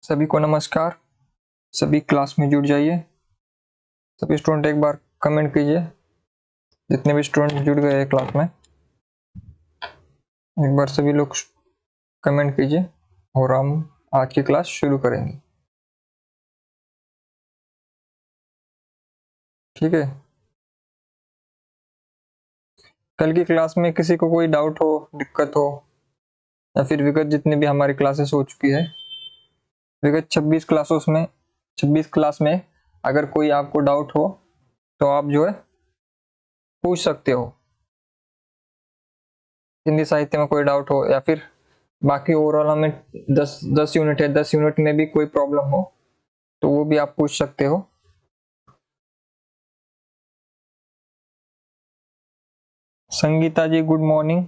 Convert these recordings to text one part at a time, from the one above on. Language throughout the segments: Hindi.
सभी को नमस्कार। सभी क्लास में जुड़ जाइए। सभी स्टूडेंट एक बार कमेंट कीजिए। जितने भी स्टूडेंट जुड़ गए हैं क्लास में, एक बार सभी लोग कमेंट कीजिए और हम आज की क्लास शुरू करेंगे। ठीक है। कल की क्लास में किसी को कोई डाउट हो, दिक्कत हो, या फिर विगत जितनी भी हमारी क्लासेस हो चुकी है, विगत 26 क्लास में अगर कोई आपको डाउट हो तो आप जो है पूछ सकते हो। हिंदी साहित्य में कोई डाउट हो या फिर बाकी ओवरऑल हमें 10 यूनिट है, 10 यूनिट में भी कोई प्रॉब्लम हो तो वो भी आप पूछ सकते हो। संगीता जी गुड मॉर्निंग।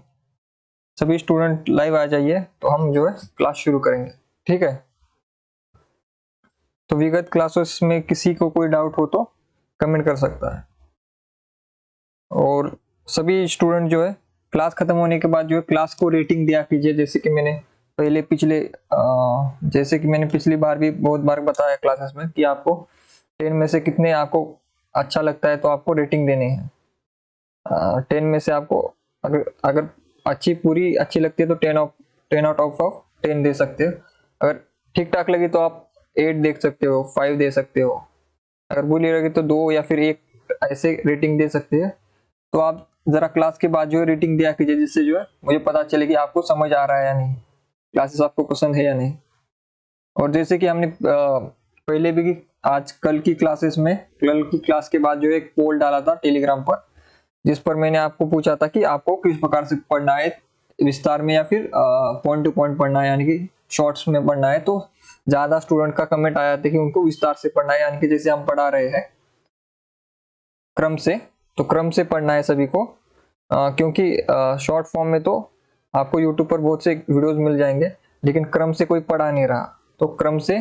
सभी स्टूडेंट लाइव आ जाइए तो हम जो है क्लास शुरू करेंगे। ठीक है। तो विगत क्लासेस में किसी को कोई डाउट हो तो कमेंट कर सकता है। और सभी स्टूडेंट जो है क्लास खत्म होने के बाद जो है क्लास को रेटिंग दिया कीजिए। जैसे कि मैंने पिछली बार भी बहुत बार बताया क्लासेस में कि आपको 10 में से कितने आपको अच्छा लगता है तो आपको रेटिंग देनी है। 10 में से आपको अगर अगर पूरी अच्छी लगती है तो 10 आउट ऑफ 10 दे सकते हो। अगर ठीक ठाक लगी तो आप 8 दे सकते हो, 5 दे सकते हो। अगर बुरी लगी तो 2 या फिर 1 ऐसे रेटिंग दे सकते हैं। तो आप जरा क्लास के बाद जो है रेटिंग दिया कीजिए, जिससे जो है मुझे पता चले कि आपको समझ आ रहा है या नहीं, क्लासेस आपको पसंद है या नहीं। और जैसे कि हमने पहले भी आज कल की क्लास के बाद जो एक पोल डाला था टेलीग्राम पर, जिस पर मैंने आपको पूछा था कि आपको किस प्रकार से पढ़ना है, विस्तार में या फिर पॉइंट टू पॉइंट पढ़ना है, यानी कि शॉर्ट्स में पढ़ना है। तो ज्यादा स्टूडेंट का कमेंट आया था कि उनको विस्तार से पढ़ना है, यानी कि जैसे हम पढ़ा रहे हैं क्रम से, तो क्रम से पढ़ना है सभी को। क्योंकि शॉर्ट फॉर्म में तो आपको यूट्यूब पर बहुत से वीडियोस मिल जाएंगे, लेकिन क्रम से कोई पढ़ा नहीं रहा। तो क्रम से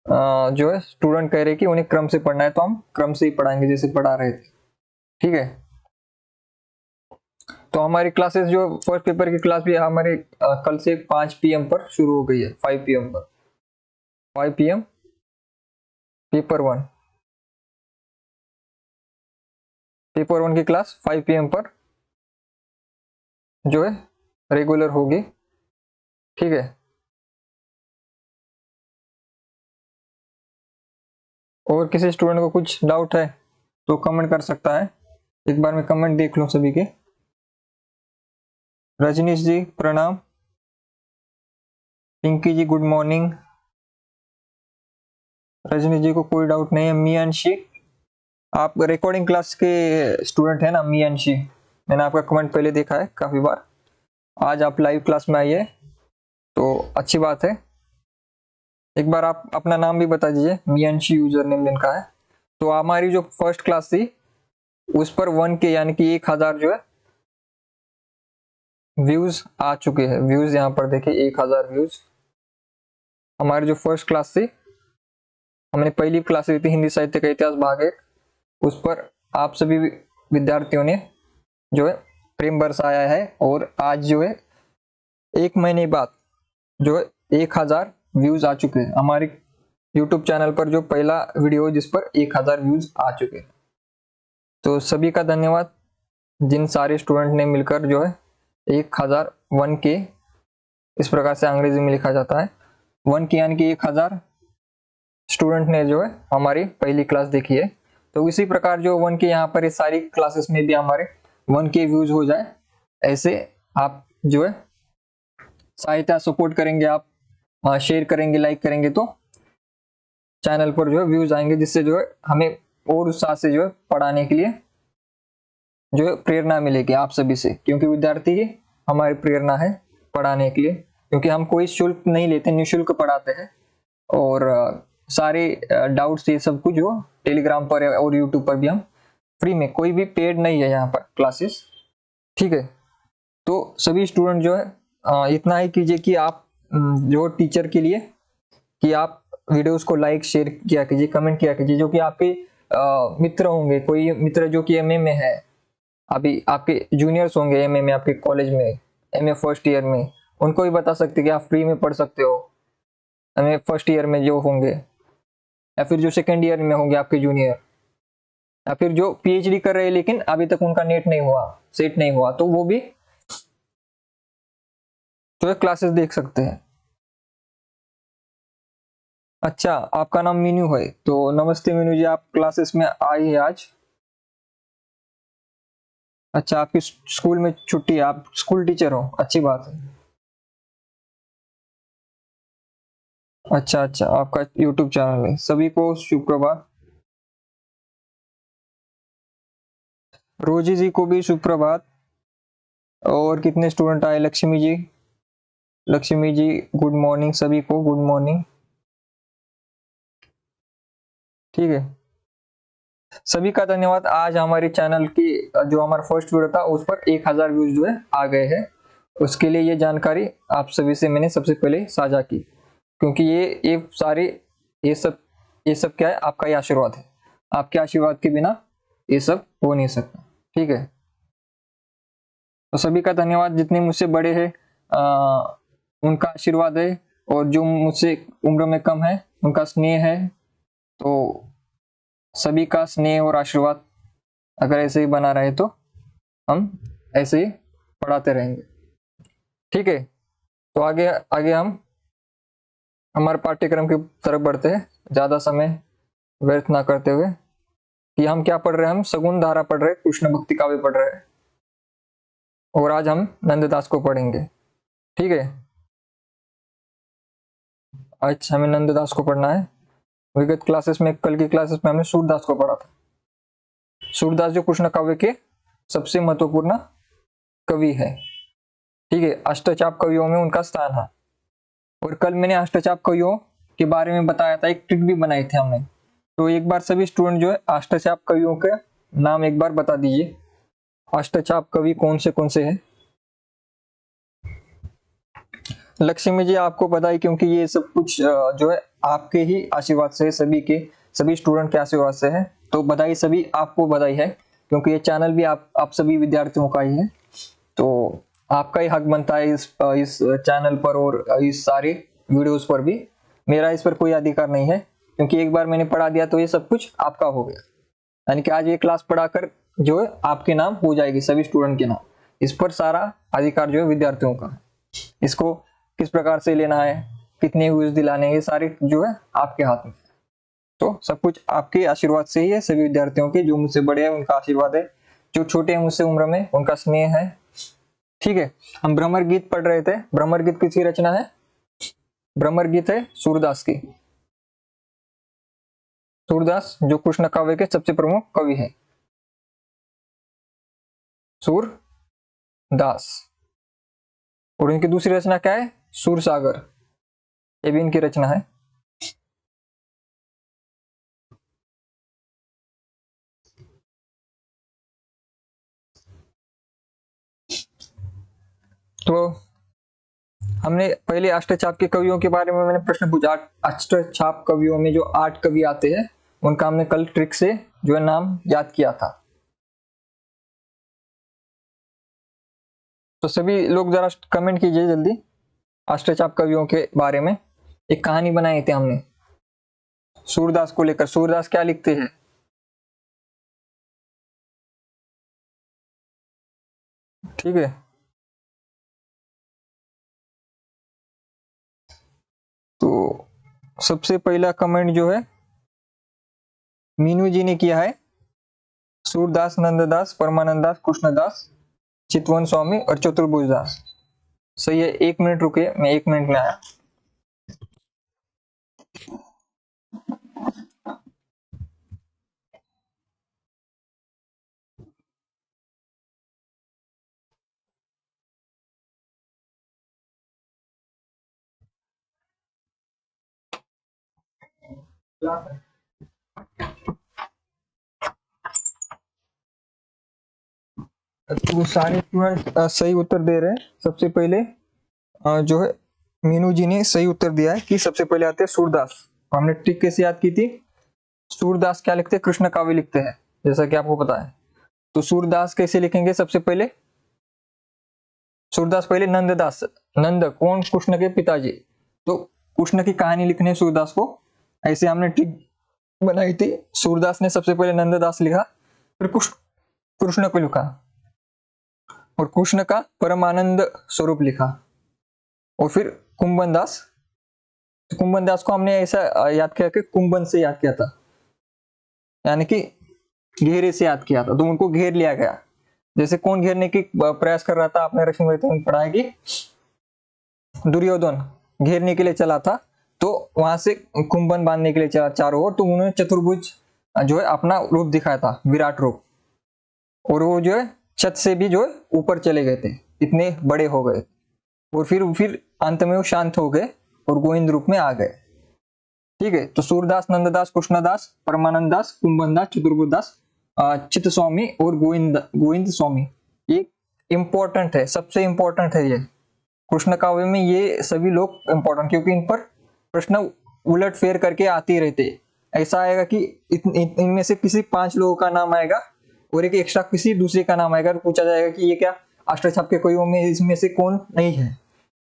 जो है स्टूडेंट कह रहे कि उन्हें क्रम से पढ़ना है, तो हम क्रम से ही पढ़ाएंगे जैसे पढ़ा रहे थे। ठीक है। तो हमारी क्लासेस जो फर्स्ट पेपर की क्लास भी हमारे कल से 5 PM पर शुरू हो गई है। 5 PM पर, 5 PM पेपर 1 की क्लास 5 PM पर जो है रेगुलर होगी। ठीक है। और किसी स्टूडेंट को कुछ डाउट है तो कमेंट कर सकता है। एक बार मैं कमेंट देख लूं सभी के। रजनीश जी प्रणाम। पिंकी जी गुड मॉर्निंग। रजनीश जी को कोई डाउट नहीं है। मीयांशी, आप रिकॉर्डिंग क्लास के स्टूडेंट है ना मीयांशी? मैंने आपका कमेंट पहले देखा है काफी बार। आज आप लाइव क्लास में आइए तो अच्छी बात है। एक बार आप अपना नाम भी बता दीजिए। मीयांशी यूजर नेम जिनका है। तो हमारी जो फर्स्ट क्लास थी उस पर 1K यानी कि 1000 जो है व्यूज आ चुके हैं। व्यूज यहाँ पर देखिए 1000 व्यूज। हमारी जो फर्स्ट क्लास थी, हमने पहली क्लास ली थी हिंदी साहित्य का इतिहास भाग 1, उस पर आप सभी विद्यार्थियों ने जो है प्रेम बरसाया है। और आज जो है 1 महीने बाद जो है 1000 व्यूज आ चुके हैं। हमारी यूट्यूब चैनल पर जो पहला वीडियो जिस पर 1000 व्यूज आ चुके हैं। तो सभी का धन्यवाद, जिन सारे स्टूडेंट ने मिलकर जो है 1000 1K, इस प्रकार से अंग्रेजी में लिखा जाता है 1K यानी कि 1000 स्टूडेंट ने जो है हमारी पहली क्लास देखी है। तो इसी प्रकार जो 1K यहाँ पर इस सारी क्लासेस में भी हमारे 1K व्यूज हो जाए, ऐसे आप जो है साहित्य सपोर्ट करेंगे, आप शेयर करेंगे, लाइक करेंगे तो चैनल पर जो है व्यूज आएंगे, जिससे जो है हमें और उत्साह से जो है पढ़ाने के लिए जो है प्रेरणा मिलेगी आप सभी से। क्योंकि विद्यार्थी ही हमारी प्रेरणा है पढ़ाने के लिए। क्योंकि हम कोई शुल्क नहीं लेते, निःशुल्क पढ़ाते हैं। और सारे डाउट्स ये सब कुछ जो टेलीग्राम पर और यूट्यूब पर भी हम फ्री में, कोई भी पेड नहीं है यहाँ पर क्लासेस। ठीक है। तो सभी स्टूडेंट जो है इतना ही कीजिए कि आप जो टीचर के लिए कि आप वीडियोस को लाइक शेयर किया कीजिए, कमेंट किया कीजिए। जो कि आपके मित्र होंगे, कोई मित्र जो कि एमए में है, अभी आपके जूनियर्स होंगे एमए में, आपके कॉलेज में एमए फर्स्ट ईयर में, उनको भी बता सकते कि आप फ्री में पढ़ सकते हो। हमें फर्स्ट ईयर में जो होंगे, या फिर जो सेकेंड ईयर में होंगे आपके जूनियर, या फिर जो पीएचडी कर रहे हैं लेकिन अभी तक उनका नेट नहीं हुआ, सेट नहीं हुआ, तो वो भी जो है क्लासेस देख सकते हैं। अच्छा, आपका नाम मीनू है, तो नमस्ते मीनू जी, आप क्लासेस में आए हैं आज। अच्छा, आपकी स्कूल में छुट्टी है, आप स्कूल टीचर हो, अच्छी बात है। अच्छा अच्छा, आपका यूट्यूब चैनल है। सभी को सुप्रभात। रोजी जी को भी सुप्रभात। और कितने स्टूडेंट आए? लक्ष्मी जी, लक्ष्मी जी गुड मॉर्निंग, सभी को गुड मॉर्निंग। ठीक है, सभी का धन्यवाद। आज हमारे चैनल की जो हमारा फर्स्ट वीडियो था उस पर 1000 व्यूज जो है आ गए हैं। उसके लिए ये जानकारी आप सभी से मैंने सबसे पहले साझा की, क्योंकि ये सारे ये सब क्या है, आपका ही आशीर्वाद है। आपके आशीर्वाद के बिना ये सब हो नहीं सकता। ठीक है, तो सभी का धन्यवाद। जितने मुझसे बड़े हैं उनका आशीर्वाद है, और जो मुझसे उम्र में कम है उनका स्नेह है। तो सभी का स्नेह और आशीर्वाद अगर ऐसे ही बना रहे तो हम ऐसे ही पढ़ाते रहेंगे। ठीक है, तो आगे आगे हम हमारे पाठ्यक्रम की तरफ बढ़ते हैं, ज्यादा समय व्यर्थ ना करते हुए। कि हम क्या पढ़ रहे हैं? हम सगुन धारा पढ़ रहे हैं, कृष्ण भक्ति काव्य पढ़ रहे हैं, और आज हम नंददास को पढ़ेंगे। ठीक है, आज हमें नंददास को पढ़ना है। विगत क्लासेस में, कल की क्लासेस में हमने सूरदास को पढ़ा था। सूरदास जो कृष्ण काव्य के सबसे महत्वपूर्ण कवि है। ठीक है, अष्टचाप कवियों में उनका स्थान है। और कल मैंने अष्टचाप कवियों के बारे में बताया था, एक ट्रिक भी बनाई थी हमने। तो एक बार सभी स्टूडेंट जो है अष्टचाप कवियों के नाम एक बार बता दीजिए। अष्टचाप कवि कौन से हैं? लक्ष्मी जी, आपको पता है, क्योंकि ये सब कुछ जो है आपके ही आशीर्वाद से, सभी स्टूडेंट के आशीर्वाद से है। तो बधाई, सभी आपको बधाई है, क्योंकि ये चैनल भी आप सभी विद्यार्थियों का ही है। तो आपका ही हक बनता है इस चैनल पर और इस सारे वीडियोस पर भी। मेरा इस पर कोई अधिकार नहीं है, क्योंकि एक बार मैंने पढ़ा दिया तो ये सब कुछ आपका हो गया। यानी कि आज ये क्लास पढ़ाकर जो है आपके नाम हो जाएगी, सभी स्टूडेंट के नाम। इस पर सारा अधिकार जो है विद्यार्थियों का है। इसको किस प्रकार से लेना है, कितने व्यूज दिलाने हैं, ये सारे जो है आपके हाथ में। तो सब कुछ आपके आशीर्वाद से ही है। सभी विद्यार्थियों के, जो मुझसे बड़े हैं उनका आशीर्वाद है, जो छोटे हैं मुझसे उम्र में उनका स्नेह है। ठीक है, हम भ्रमर गीत पढ़ रहे थे। भ्रमर गीत किसकी रचना है? भ्रमर गीत है सूरदास की। सूरदास जो कृष्ण काव्य के सबसे प्रमुख कवि है, सूरदास। और इनकी दूसरी रचना क्या है? सूरसागर, ये भी इनकी रचना है। तो हमने पहले अष्टचाप के कवियों के बारे में मैंने प्रश्न पूछा। अष्टचाप कवियों में जो 8 कवि आते हैं उनका हमने कल ट्रिक से जो है नाम याद किया था। तो सभी लोग जरा कमेंट कीजिए जल्दी। अष्टचाप कवियों के बारे में एक कहानी बनाई थी हमने सूरदास को लेकर। सूरदास क्या लिखते हैं? ठीक है, तो सबसे पहला कमेंट जो है मीनू जी ने किया है, सूरदास, नंददास, परमानंद दास, कृष्णदास, चितवन स्वामी और चतुर्भुज दास। सही है, 1 मिनट रुके, मैं 1 मिनट में आया। तो सारे स्टूडेंट सही उत्तर दे रहे हैं। सबसे पहले जो है मीनू जी ने सही उत्तर दिया है कि सबसे पहले आते हैं सूरदास। हमने ट्रिक कैसे याद की थी? सूरदास क्या लिखते हैं? कृष्ण काव्य लिखते हैं, जैसा कि आपको पता है। तो सूरदास कैसे लिखेंगे? सबसे पहले सूरदास, पहले नंददास। नंद कौन? कृष्ण के पिताजी। तो कृष्ण की कहानी लिखनी है सूरदास को, ऐसे हमने ट्रिक बनाई थी। सूरदास ने सबसे पहले नंददास लिखा, फिर कृष्ण को लिखा और कृष्ण का परमानंद स्वरूप लिखा, और फिर कुंभन दास को हमने ऐसा याद किया कि कुंभन से याद किया था, यानी कि घेरे से याद किया था, तो उनको घेर लिया गया। जैसे कौन घेरने की प्रयास कर रहा था, आपने रश्मि में पढ़ा है कि दुर्योधन घेरने के लिए चला था, तो वहां से कुंभन बांधने के लिए चला चारों ओर, तो उन्होंने चतुर्भुज जो है अपना रूप दिखाया था, विराट रूप, और वो जो है छत से भी जो है ऊपर चले गए थे, इतने बड़े हो गए, और फिर अंत में वो शांत हो गए और गोविंद रूप में आ गए। ठीक है, तो सूरदास, नंददास, कृष्णदास, परमानंद दास, कुंभन दास, चतुर्भुज दास, चित्त स्वामी और गोविंद स्वामी, ये इंपॉर्टेंट है, सबसे इंपॉर्टेंट है ये कृष्ण काव्य में, ये सभी लोग इंपॉर्टेंट, क्योंकि इन पर प्रश्न उलट फेर करके आते रहते। ऐसा आएगा कि इनमें से किसी 5 लोगों का नाम आएगा और एक एक्स्ट्रा किसी दूसरे का नाम आएगा, पूछा जाएगा कि ये क्या अष्टछाप के कवियों में इसमें से कौन नहीं है,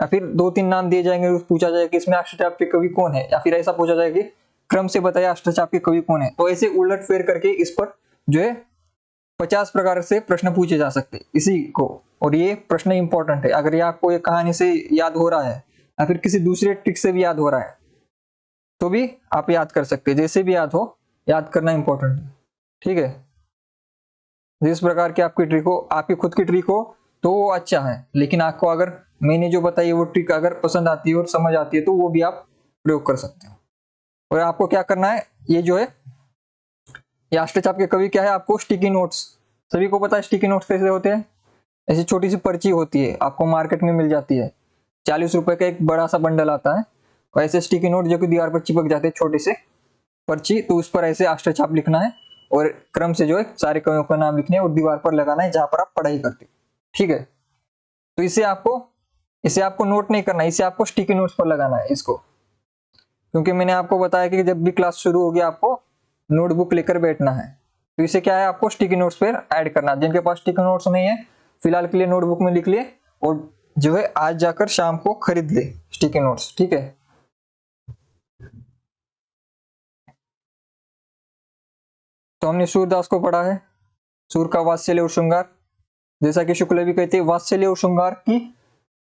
या फिर 2-3 नाम दिए जाएंगे, पूछा जाएगा कि इसमें अष्टछाप के कवि कौन है, या फिर ऐसा पूछा जाएगा कि क्रम से बताया अष्टछाप के कवि कौन है। तो ऐसे उलट फेर करके इस पर जो है 50 प्रकार से प्रश्न पूछे जा सकते इसी को, और ये प्रश्न इंपॉर्टेंट है। अगर ये आपको ये कहानी से याद हो रहा है या फिर किसी दूसरे ट्रिक से भी याद हो रहा है तो भी आप याद कर सकते हैं, जैसे भी याद हो, याद करना इंपॉर्टेंट है। ठीक है, जिस प्रकार की आपकी ट्रिक हो, आपकी खुद की ट्रिक हो तो वो अच्छा है, लेकिन आपको अगर मैंने जो बताई वो ट्रिक अगर पसंद आती है और समझ आती है तो वो भी आप प्रयोग कर सकते हो। और आपको क्या करना है, ये जो है ये अष्टछाप के कवि क्या है, आपको स्टिकी नोट्स, सभी को पता है स्टिकी नोट्स कैसे होते हैं, ऐसी छोटी सी पर्ची होती है, आपको मार्केट में मिल जाती है, 40 रुपए का एक बड़ा सा बंडल आता है, और ऐसे स्टिकी नोट जो कि दीवार पर चिपक जाते हैं, छोटे से पर्ची, तो उस पर ऐसे अष्टछाप लिखना है और क्रम से जो है सारे कवियों का नाम लिखने और दीवार पर लगाना है जहां पर आप पढ़ाई करते हो। ठीक है, तो इसे आपको नोट नहीं करना, इसे आपको स्टिकी नोट्स पर लगाना है इसको, क्योंकि मैंने आपको बताया कि जब भी क्लास शुरू होगी आपको नोटबुक लेकर बैठना है, तो इसे क्या है आपको स्टिकी नोट्स पर ऐड करना। जिनके पास स्टिकी नोट्स नहीं है फिलहाल के लिए नोटबुक में लिख लिए और जो है आज जाकर शाम को खरीद ले स्टिकी नोट्स। ठीक है, तो हमने सूरदास को पढ़ा है, सूर का वात्सल्य और श्रृंगार, जैसा कि शुक्ल भी कहते हैं वात्सल्य और श्रृंगार की,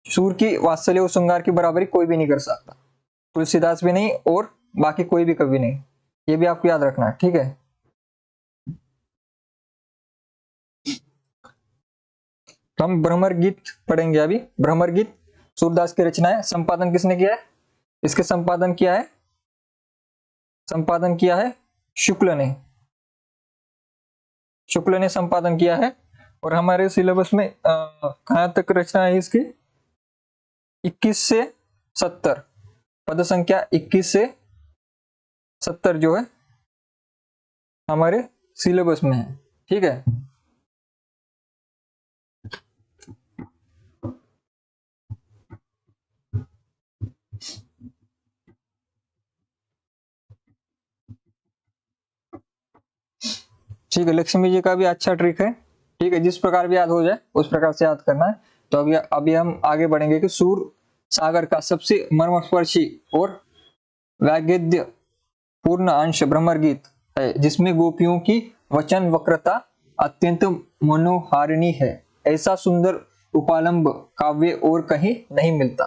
सूर की वात्सल्य और श्रृंगार की बराबरी कोई भी नहीं कर सकता, तुलसीदास भी नहीं और बाकी कोई भी कवि नहीं, ये भी आपको याद रखना है। ठीक है, तो हम भ्रमर गीत पढ़ेंगे अभी। भ्रमर गीत सूरदास की रचना है, संपादन किसने किया है, इसके संपादन किया है शुक्ल ने संपादन किया है, और हमारे सिलेबस में कहां तक रचना है इसकी, 21 से 70, पद संख्या 21 से 70 जो है हमारे सिलेबस में है। ठीक है, ठीक है, लक्ष्मी जी का भी अच्छा ट्रिक है। ठीक है, जिस प्रकार भी याद हो जाए उस प्रकार से याद करना है। तो अभी हम आगे बढ़ेंगे कि सूर सागर का सबसे मर्मस्पर्शी और वैगद्य पूर्ण अंश भ्रमर गीत है, जिसमें गोपियों की वचन वक्रता अत्यंत मनोहारिणी है, ऐसा सुंदर उपालंब काव्य और कहीं नहीं मिलता।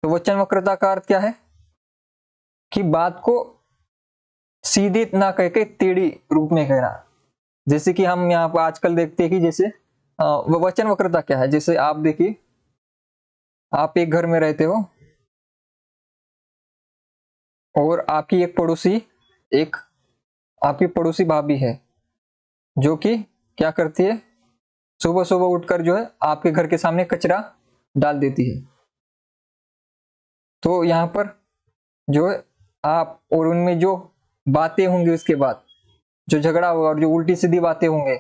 तो वचन वक्रता का अर्थ क्या है कि बात को सीधे ना कह के टेढ़ी रूप में कहना, जैसे कि हम यहाँ पर आजकल देखते हैं कि जैसे वचन वक्रता क्या है, जैसे आप देखिए आप एक घर में रहते हो और आपकी पड़ोसी भाभी है जो कि क्या करती है, सुबह सुबह उठकर जो है आपके घर के सामने कचरा डाल देती है। तो यहाँ पर जो है आप और उनमें जो बातें होंगी, उसके बाद जो झगड़ा होगा और जो उल्टी सीधी बातें होंगे,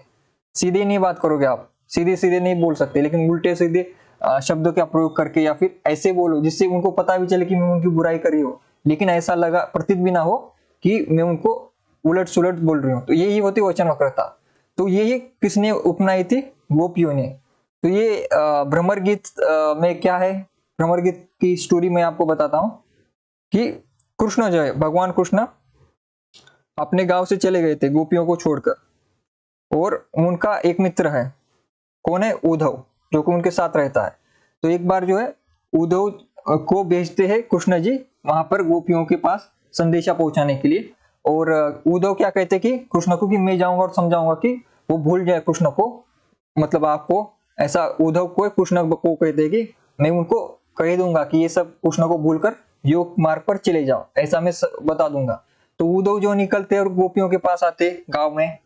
सीधे नहीं बात करोगे आप, सीधे सीधे नहीं बोल सकते, लेकिन उल्टे सीधे शब्दों का प्रयोग करके या फिर ऐसे बोलो जिससे उनको पता भी चले कि मैं उनकी बुराई कर रही हूँ, लेकिन ऐसा लगा प्रतीत भी ना हो कि मैं उनको उलट सुलट बोल रही हूँ। तो यही होती वचन वक्रता। तो यही किसने अपनाई थी, गोपियों ने। तो ये भ्रमर गीत में क्या है, भ्रमर गीत की स्टोरी मैं आपको बताता हूँ। कि कृष्ण जो है, भगवान कृष्ण अपने गांव से चले गए थे गोपियों को छोड़कर, और उनका एक मित्र है, कौन है, उद्धव, जो कि उनके साथ रहता है। तो एक बार जो है उद्धव को भेजते हैं कृष्ण जी वहां पर गोपियों के पास संदेशा पहुंचाने के लिए। और उद्धव क्या कहते हैं कि कृष्ण को कि मैं जाऊंगा और समझाऊंगा कि वो भूल जाए कृष्ण को, मतलब आपको, ऐसा उद्धव को कृष्ण को कहते हैं कि मैं उनको कह दूंगा कि ये सब कृष्ण को भूलकर योग मार्ग पर चले जाओ, ऐसा मैं बता दूंगा। तो उद्धव जो निकलते और गोपियों के पास आते गांव में,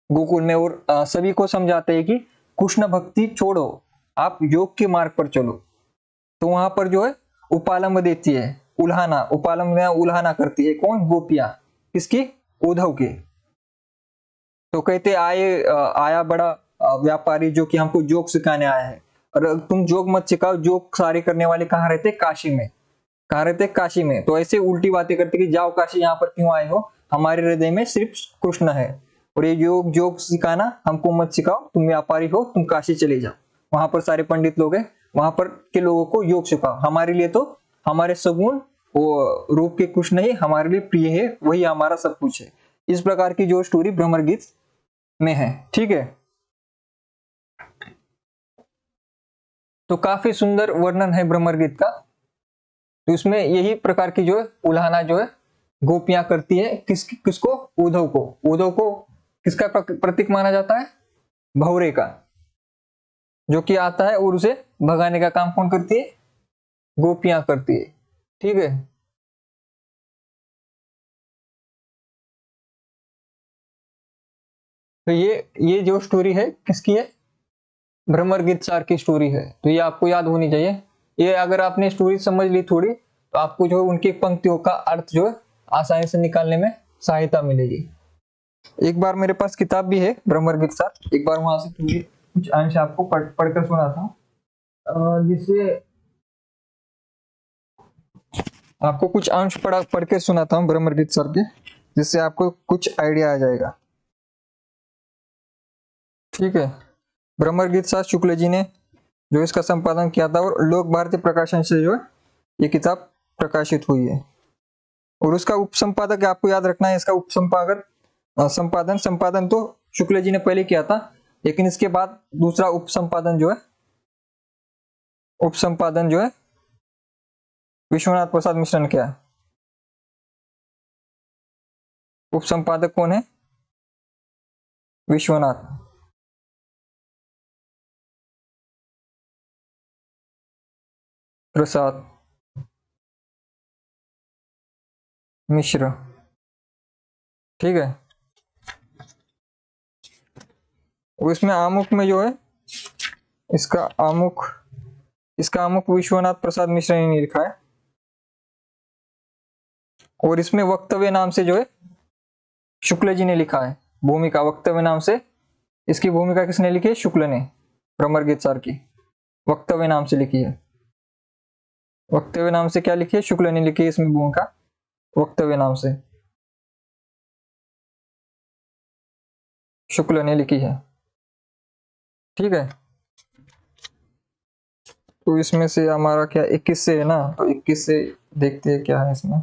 गोकुल में, और सभी को समझाते हैं कि कृष्ण भक्ति छोड़ो, आप योग के मार्ग पर चलो। तो वहां पर जो है उपालंब देती है, उल्हाना, उपालंब उल्हाना करती है, कौन, गोपियां, किसकी, उद्धव की। तो कहते आया बड़ा व्यापारी जो कि हमको जोक सिखाने आया है, और तुम जोक मत सिखाओ, जोक सारे करने वाले कहाँ रहते, काशी में, कहाँ रहते, काशी में। तो ऐसे उल्टी बातें करते कि जाओ काशी, यहाँ पर क्यों आए हो, हमारे हृदय में सिर्फ कृष्ण है, और ये योग जोक सिखाना हमको मत सिखाओ, तुम व्यापारी हो, तुम काशी चले जाओ, वहां पर सारे पंडित लोग हैं, वहां पर के लोगों को योग सिखाओ, हमारे लिए तो हमारे सगुण वो रूप के कृष्ण ही हमारे लिए प्रिय है, वही हमारा सब कुछ है। इस प्रकार की जो स्टोरी भ्रमर गीत में है, ठीक है। तो काफी सुंदर वर्णन है भ्रमर गीत का। तो इसमें यही प्रकार की जो है उल्हाना जो है गोपियां करती है, किसको, उद्धव को। उद्धव को किसका प्रतीक माना जाता है, भौरे का, जो कि आता है, और उसे भगाने का काम कौन करती है, गोपियां करती है, ठीक है। तो ये जो स्टोरी है किसकी है, भ्रमर गीत सार की स्टोरी है। तो ये आपको याद होनी चाहिए। ये अगर आपने स्टोरी समझ ली थोड़ी, तो आपको जो उनकी पंक्तियों का अर्थ जो है आसानी से निकालने में सहायता मिलेगी। एक बार मेरे पास किताब भी है भ्रमर गीत सार, एक बार वहां से थोड़ी कुछ अंश आपको पढ़कर सुनाता हूँ, जिससे आपको कुछ अंश पढ़ के सुनाता हूँ भ्रमर गीत सार के, जिससे आपको कुछ आइडिया आ जाएगा, ठीक है। भ्रमर गीत सार शुक्ल जी ने जो इसका संपादन किया था, और लोक भारती प्रकाशन से जो है ये किताब प्रकाशित हुई है। और उसका उपसंपादक आपको याद रखना है, इसका उपसंपादक संपादन तो शुक्ल जी ने पहले किया था, लेकिन इसके बाद दूसरा उपसंपादन जो है विश्वनाथ प्रसाद मिश्र ने किया। उपसंपादक कौन है, विश्वनाथ प्रसाद मिश्र, ठीक है। और इसमें आमुख में जो है इसका आमुख विश्वनाथ प्रसाद मिश्र ने लिखा है। और इसमें वक्तव्य नाम से जो है शुक्ल जी ने लिखा है, भूमिका, वक्तव्य नाम से इसकी भूमिका किसने लिखी है, शुक्ल ने, भ्रमर गीत सार की वक्तव्य नाम से लिखी है। वक्तव्य नाम से क्या लिखी है, शुक्ल ने लिखी है इसमें भूमिका, वक्तव्य नाम से शुक्ल ने लिखी है, ठीक है। तो इसमें से हमारा क्या 21 से है ना, तो 21 से देखते हैं क्या है इसमें।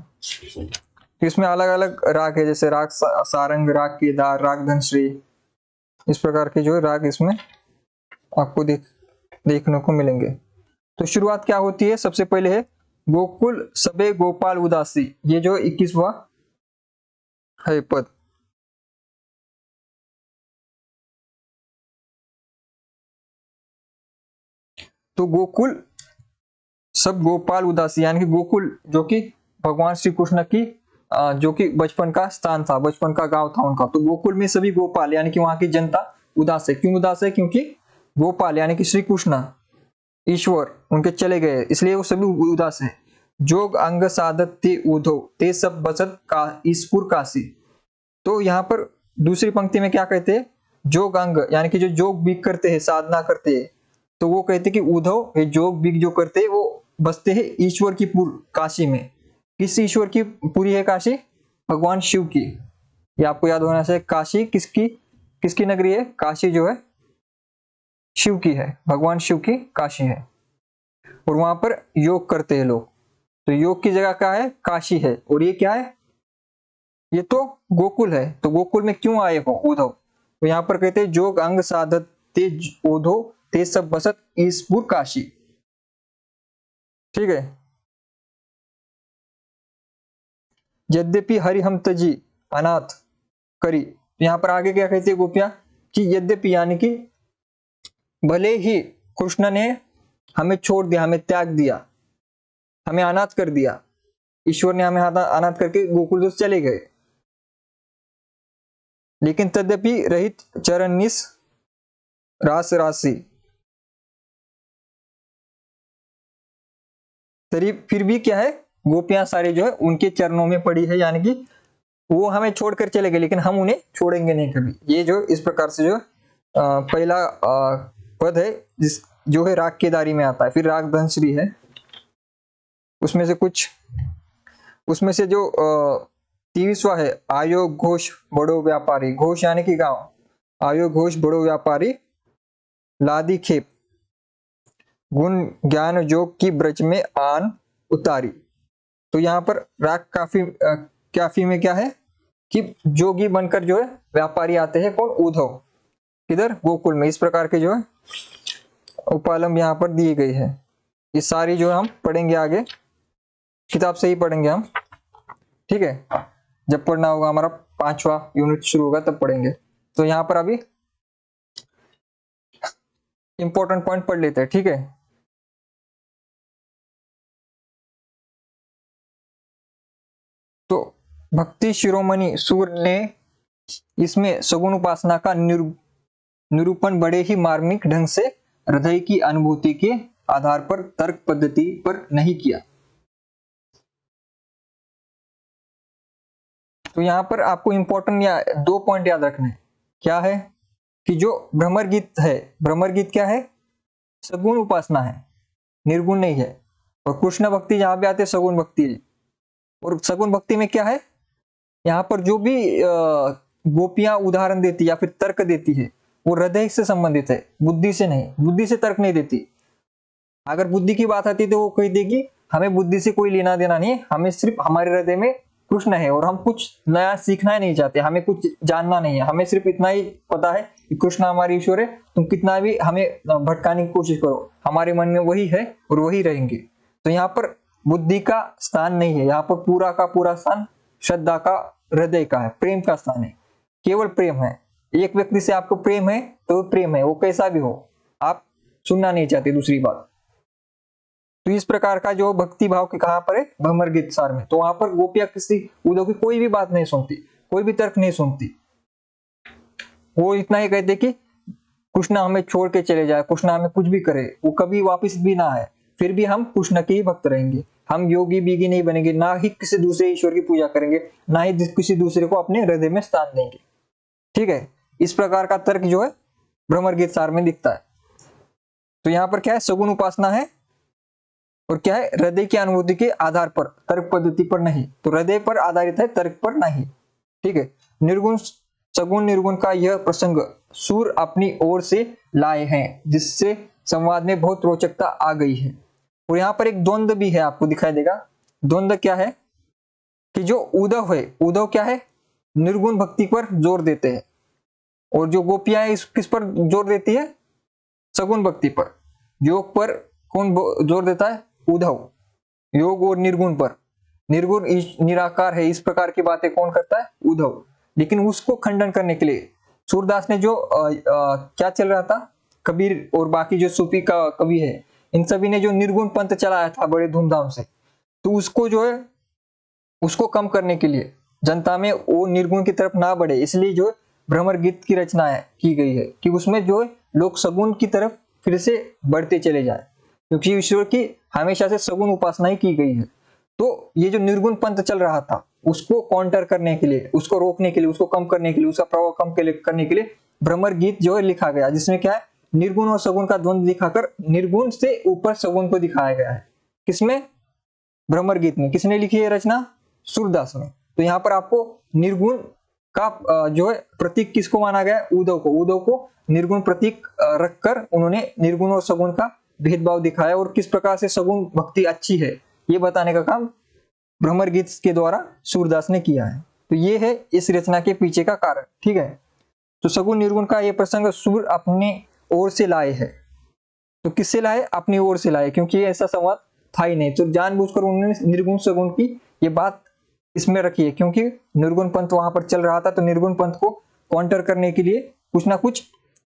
तो इसमें अलग अलग राग है, जैसे राग सारंग, राग केदार, राग धनश्री, इस प्रकार के जो है राग इसमें आपको देखने को मिलेंगे। तो शुरुआत क्या होती है, सबसे पहले है गोकुल सबे गोपाल उदासी, ये जो 21वां है पद। तो गोकुल सब गोपाल उदासी, यानी कि गोकुल जो कि भगवान श्री कृष्ण की जो कि बचपन का स्थान था, बचपन का गांव था उनका। तो गोकुल में सभी गोपाल यानी कि वहां की जनता उदास है। क्यों उदास है, क्योंकि गोपाल यानी कि श्री कृष्ण ईश्वर उनके चले गए, इसलिए वो सभी उदास है। जोग अंग साधत ते उधो ते सब बसत का ईसपुर काशी। तो यहाँ पर दूसरी पंक्ति में क्या कहते हैं, जोग अंग यानी कि जो जोग बीग करते हैं, साधना करते हैं, तो वो कहते हैं कि उद्धव ये जोग बीग जो करते हैं वो बसते हैं ईश्वर की पुर काशी में। किस ईश्वर की पुरी है काशी, भगवान शिव की। ये आपको याद होना चाहिए, काशी किसकी किसकी नगरी है, काशी जो है शिव की है, भगवान शिव की काशी है। और वहां पर योग करते हैं लोग, तो योग की जगह क्या है, काशी है, और ये क्या है, ये तो गोकुल है। तो गोकुल में क्यों आए हो उद्धव, तो यहाँ पर कहते हैं जोग अंग साधत ते ओधो ते सब बसत ईसपुर काशी। ठीक है। यद्यपि हरि हम तजी अनाथ करी, तो यहाँ पर आगे क्या कहती है गोपियां कि यद्यपि यानी कि भले ही कृष्ण ने हमें छोड़ दिया, हमें त्याग दिया, हमें अनाथ कर दिया, ईश्वर ने हमें अनाथ करके गोकुल से चले गए, लेकिन तद्यपि रहित चरणनिस रास राशि, तरी फिर भी क्या है, गोपियां सारी जो है उनके चरणों में पड़ी है, यानी कि वो हमें छोड़कर चले गए लेकिन हम उन्हें छोड़ेंगे नहीं कभी। ये जो इस प्रकार से जो पहला पद है जिस जो है राग केदारी में आता है। फिर राग धनश्री है, उसमें से कुछ, उसमें से जो 23वां है आयोग घोष बड़ो व्यापारी, घोष यानी कि गांव, आयोग घोष बड़ो व्यापारी लादी खेप गुण ज्ञान जोग की ब्रज में आन उतारी। तो यहाँ पर राग काफी में क्या है कि जोगी बनकर जो है व्यापारी आते हैं, कौन, उद्धव, किधर, गोकुल में। इस प्रकार के जो है उपालंब यहाँ पर दिए गए हैं। ये सारी जो हम पढ़ेंगे आगे, किताब से ही पढ़ेंगे हम, ठीक है। जब पढ़ना होगा हमारा 5वां यूनिट शुरू होगा तब पढ़ेंगे। तो यहाँ पर अभी इंपॉर्टेंट पॉइंट पढ़ लेते हैं, ठीक है। तो भक्ति शिरोमणि सूर्य ने इसमें सगुण उपासना का निरूपण बड़े ही मार्मिक ढंग से हृदय की अनुभूति के आधार पर तर्क पद्धति पर नहीं किया। तो यहाँ पर आपको इंपॉर्टेंट या 2 पॉइंट याद रखने, क्या है कि जो भ्रमर गीत है, भ्रमर गीत क्या है, सगुण उपासना है, निर्गुण नहीं है। और कृष्ण भक्ति जहां भी आते सगुण भक्ति है। और सगुण भक्ति में क्या है, यहाँ पर जो भी गोपियां उदाहरण देती या फिर तर्क देती है वो हृदय से संबंधित है, बुद्धि से नहीं, बुद्धि से तर्क नहीं देती। अगर बुद्धि की बात आती तो वो कह देगी हमें बुद्धि से कोई लेना देना नहीं है, हमें सिर्फ हमारे हृदय में कृष्ण है और हम कुछ नया सीखना ही नहीं चाहते, हमें कुछ जानना नहीं है, हमें सिर्फ इतना ही पता है कि कृष्ण हमारे ईश्वर है, तुम कितना भी हमें भटकाने की कोशिश करो, हमारे मन में वही है और वही रहेंगे। तो यहाँ पर बुद्धि का स्थान नहीं है, यहाँ पर पूरा का पूरा स्थान श्रद्धा का, हृदय का है, प्रेम का स्थान है, केवल प्रेम है। एक व्यक्ति से आपको प्रेम है तो प्रेम है, वो कैसा भी हो, आप सुनना नहीं चाहते दूसरी बात। तो इस प्रकार का जो भक्ति भाव के कहां पर है, भ्रमर गीत सार में। तो वहां पर गोपियां किसी उद्धव की कोई भी बात नहीं सुनती, कोई भी तर्क नहीं सुनती, वो इतना ही कहते कि कृष्ण हमें छोड़ के चले जाए, कृष्ण हमें कुछ भी करे, वो कभी वापस भी ना आए, फिर भी हम कृष्ण के ही भक्त रहेंगे, हम योगी बीगी नहीं बनेंगे, ना ही किसी दूसरे ईश्वर की पूजा करेंगे, ना ही किसी दूसरे को अपने हृदय में स्थान देंगे, ठीक है। इस प्रकार का तर्क जो है भ्रमर गीत सार में दिखता है। तो यहाँ पर क्या है, सगुण उपासना है और क्या है, हृदय की अनुभूति के आधार पर, तर्क पद्धति पर नहीं। तो हृदय पर आधारित है, तर्क पर नहीं, ठीक है। निर्गुण सगुण निर्गुण का यह प्रसंग सूर अपनी ओर से लाए हैं, जिससे संवाद में बहुत रोचकता आ गई है। और यहाँ पर एक द्वंद्व भी है, आपको दिखाई देगा। द्वंद्व क्या है कि जो उद्धव है, उद्धव क्या है, निर्गुण भक्ति पर जोर देते हैं, और जो गोपियां है किस पर जोर देती है, सगुण भक्ति पर। योग पर कौन जोर देता है, उद्धव, योग और निर्गुण पर। निर्गुण निराकार है, इस प्रकार की बातें कौन करता है, उद्धव। लेकिन उसको खंडन करने के लिए सूरदास ने जो क्या चल रहा था, कबीर और बाकी जो सूफी का कवि है, इन सभी ने जो निर्गुण पंथ चलाया था बड़े धूमधाम से, तो उसको जो है उसको कम करने के लिए, जनता में वो निर्गुण की तरफ ना बढ़े, इसलिए जो भ्रमर गीत की रचना की गई है कि उसमें जो है लोग सगुण की तरफ फिर से बढ़ते चले जाए, क्योंकि ईश्वर की हमेशा से सगुण उपासना ही की गई है। तो ये जो निर्गुण पंथ चल रहा था उसको काउंटर करने के लिए, उसको रोकने के लिए, उसको कम करने के लिए, उसका प्रभाव कम करने के लिए भ्रमर गीत जो है लिखा गया, जिसमें क्या है, निर्गुण और सगुण का द्वंद्व दिखाकर निर्गुण से ऊपर सगुण को दिखाया गया है। किसमें, भ्रमर गीत में। किसने लिखी है रचना, सूरदास ने। तो यहाँ पर आपको निर्गुण का जो है प्रतीक किसको माना गया है, उद्धव को। उद्धव को निर्गुण प्रतीक रखकर उन्होंने निर्गुण और सगुण का भेदभाव दिखाया और किस प्रकार से सगुण भक्ति अच्छी है, ये बताने का काम भ्रमर गीत के द्वारा सूरदास ने किया है। तो ये है इस रचना के पीछे का कारण। ठीक है, तो सगुन निर्गुण का ये प्रसंग सूर अपनी ओर से लाए है। तो किससे लाए? अपनी ओर से लाए, क्योंकि ऐसा संवाद था ही नहीं। तो जानबूझकर उन्होंने निर्गुण सगुण की ये बात इसमें रखी है, क्योंकि निर्गुण पंथ वहां पर चल रहा था, तो निर्गुण पंथ को काउंटर करने के लिए कुछ ना कुछ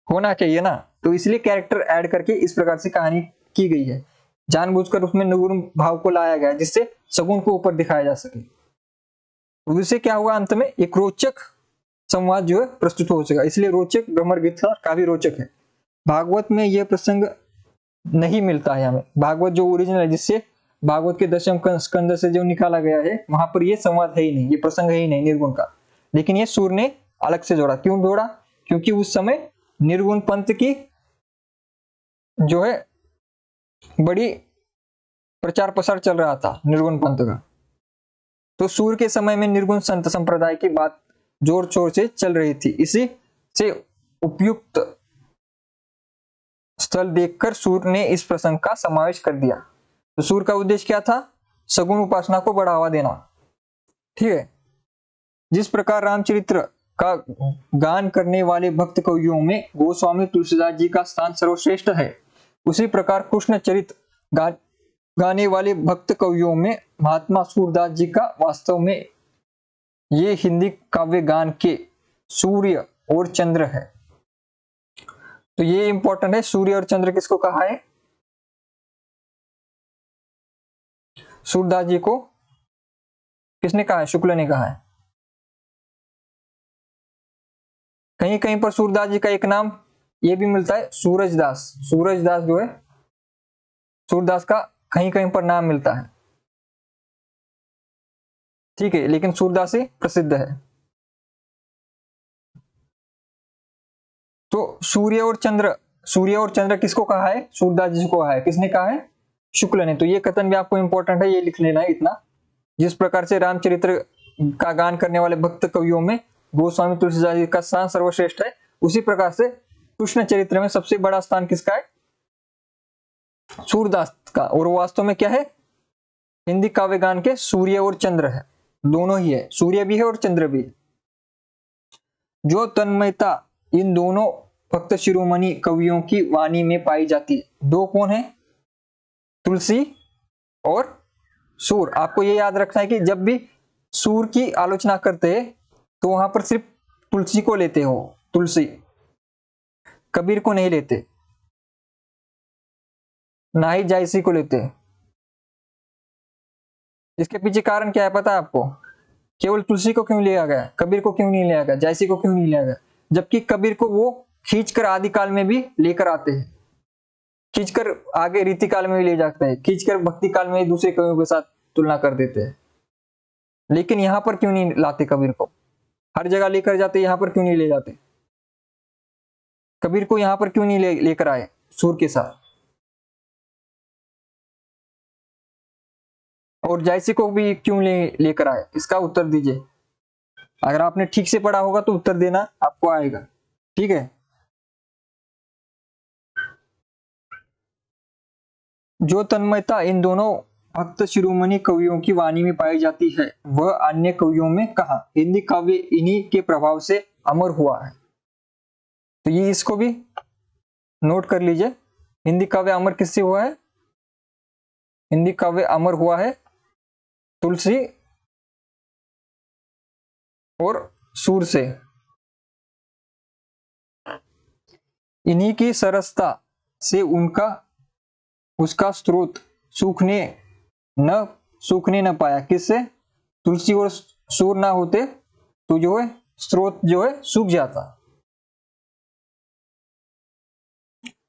होना चाहिए ना, तो इसलिए कैरेक्टर ऐड करके इस प्रकार से कहानी की गई है। जानबूझकर उसमें निर्गुण भाव को लाया गया जिससे सगुण को ऊपर दिखाया जा सके। उससे क्या हुआ, अंत में एक रोचक संवाद जो है प्रस्तुत हो सका, इसलिए रोचक भ्रमर गीत काफी रोचक है। भागवत में यह प्रसंग नहीं मिलता है हमें, भागवत जो ओरिजिनल है, जिससे भागवत के दशम स्कंद से जो निकाला गया है, वहां पर यह संवाद है ही नहीं, ये प्रसंग है ही नहीं निर्गुण का। लेकिन ये सूर ने अलग से जोड़ा। क्यों जोड़ा? क्योंकि उस समय निर्गुण पंथ की जो है बड़ी प्रचार प्रसार चल रहा था निर्गुण पंथ का। तो सूर के समय में निर्गुण संत संप्रदाय की बात जोर शोर से चल रही थी, इसी से उपयुक्त स्थल देखकर सूर ने इस प्रसंग का समावेश कर दिया। तो सूर का उद्देश्य क्या था? सगुण उपासना को बढ़ावा देना। ठीक है, जिस प्रकार रामचरित्र का गान करने वाले भक्त कवियों में गोस्वामी तुलसीदास जी का स्थान सर्वश्रेष्ठ है, उसी प्रकार कृष्ण चरित्र गाने वाले भक्त कवियों में महात्मा सूरदास जी का वास्तव में ये हिंदी काव्य गान के सूर्य और चंद्र है। तो ये इंपॉर्टेंट है, सूर्य और चंद्र किसको कहा है? सूरदास जी को किसने कहा है? शुक्ल ने कहा है। कहीं कहीं पर सूरदास जी का एक नाम ये भी मिलता है, सूरजदास। सूरजदास जो है सूरदास का कहीं कहीं पर नाम मिलता है। ठीक है, लेकिन सूरदास ही प्रसिद्ध है। तो सूर्य और चंद्र किसको कहा है? सूरदास जी को कहा है। किसने कहा है? शुक्ल ने। तो ये कथन भी आपको इंपॉर्टेंट है, ये लिख लेना है इतना। जिस प्रकार से रामचरित्र का गान करने वाले भक्त कवियों में गोस्वामी तुलसीदास जी का स्थान सर्वश्रेष्ठ है, उसी प्रकार से कृष्ण चरित्र में सबसे बड़ा स्थान किसका है? सूरदास का। और वो वास्तव में क्या है? हिंदी काव्य गान के सूर्य और चंद्र है, दोनों ही है, सूर्य भी है और चंद्र भी है। जो तन्मयता इन दोनों भक्त शिरोमणि कवियों की वाणी में पाई जाती है। दो कौन है? तुलसी और सूर। आपको ये याद रखना है कि जब भी सूर की आलोचना करते हैं तो वहां पर सिर्फ तुलसी को लेते हो, तुलसी, कबीर को नहीं लेते, ना ही जायसी को लेते। इसके पीछे कारण क्या है पता है आपको? केवल तुलसी को क्यों लिया गया, कबीर को क्यों नहीं लिया गया, जायसी को क्यों नहीं लिया गया? जबकि कबीर को वो खींचकर आदिकाल में भी लेकर आते हैं, खींचकर आगे रीति काल में भी ले जाते हैं, खींचकर भक्ति काल में दूसरे कवियों के साथ तुलना कर देते हैं। लेकिन यहां पर क्यों नहीं लाते कबीर को? हर जगह लेकर जाते, यहां पर क्यों नहीं ले जाते? कबीर को यहां पर क्यों नहीं लेकर आए सूर के साथ? और जायसी को भी क्यों लेकर आए? इसका उत्तर दीजिए। अगर आपने ठीक से पढ़ा होगा तो उत्तर देना आपको आएगा। ठीक है, जो तन्मयता इन दोनों भक्त शिरोमणि कवियों की वाणी में पाई जाती है, वह अन्य कवियों में कहां? हिंदी काव्य इन्हीं के प्रभाव से अमर हुआ है। तो ये इसको भी नोट कर लीजिए। हिंदी काव्य अमर किससे हुआ है? हिंदी काव्य अमर हुआ है तुलसी और सूर से। इन्हीं की सरसता से उसका स्रोत सूखने न पाया। किससे? तुलसी और सूर ना होते तो जो है स्रोत जो है सूख जाता।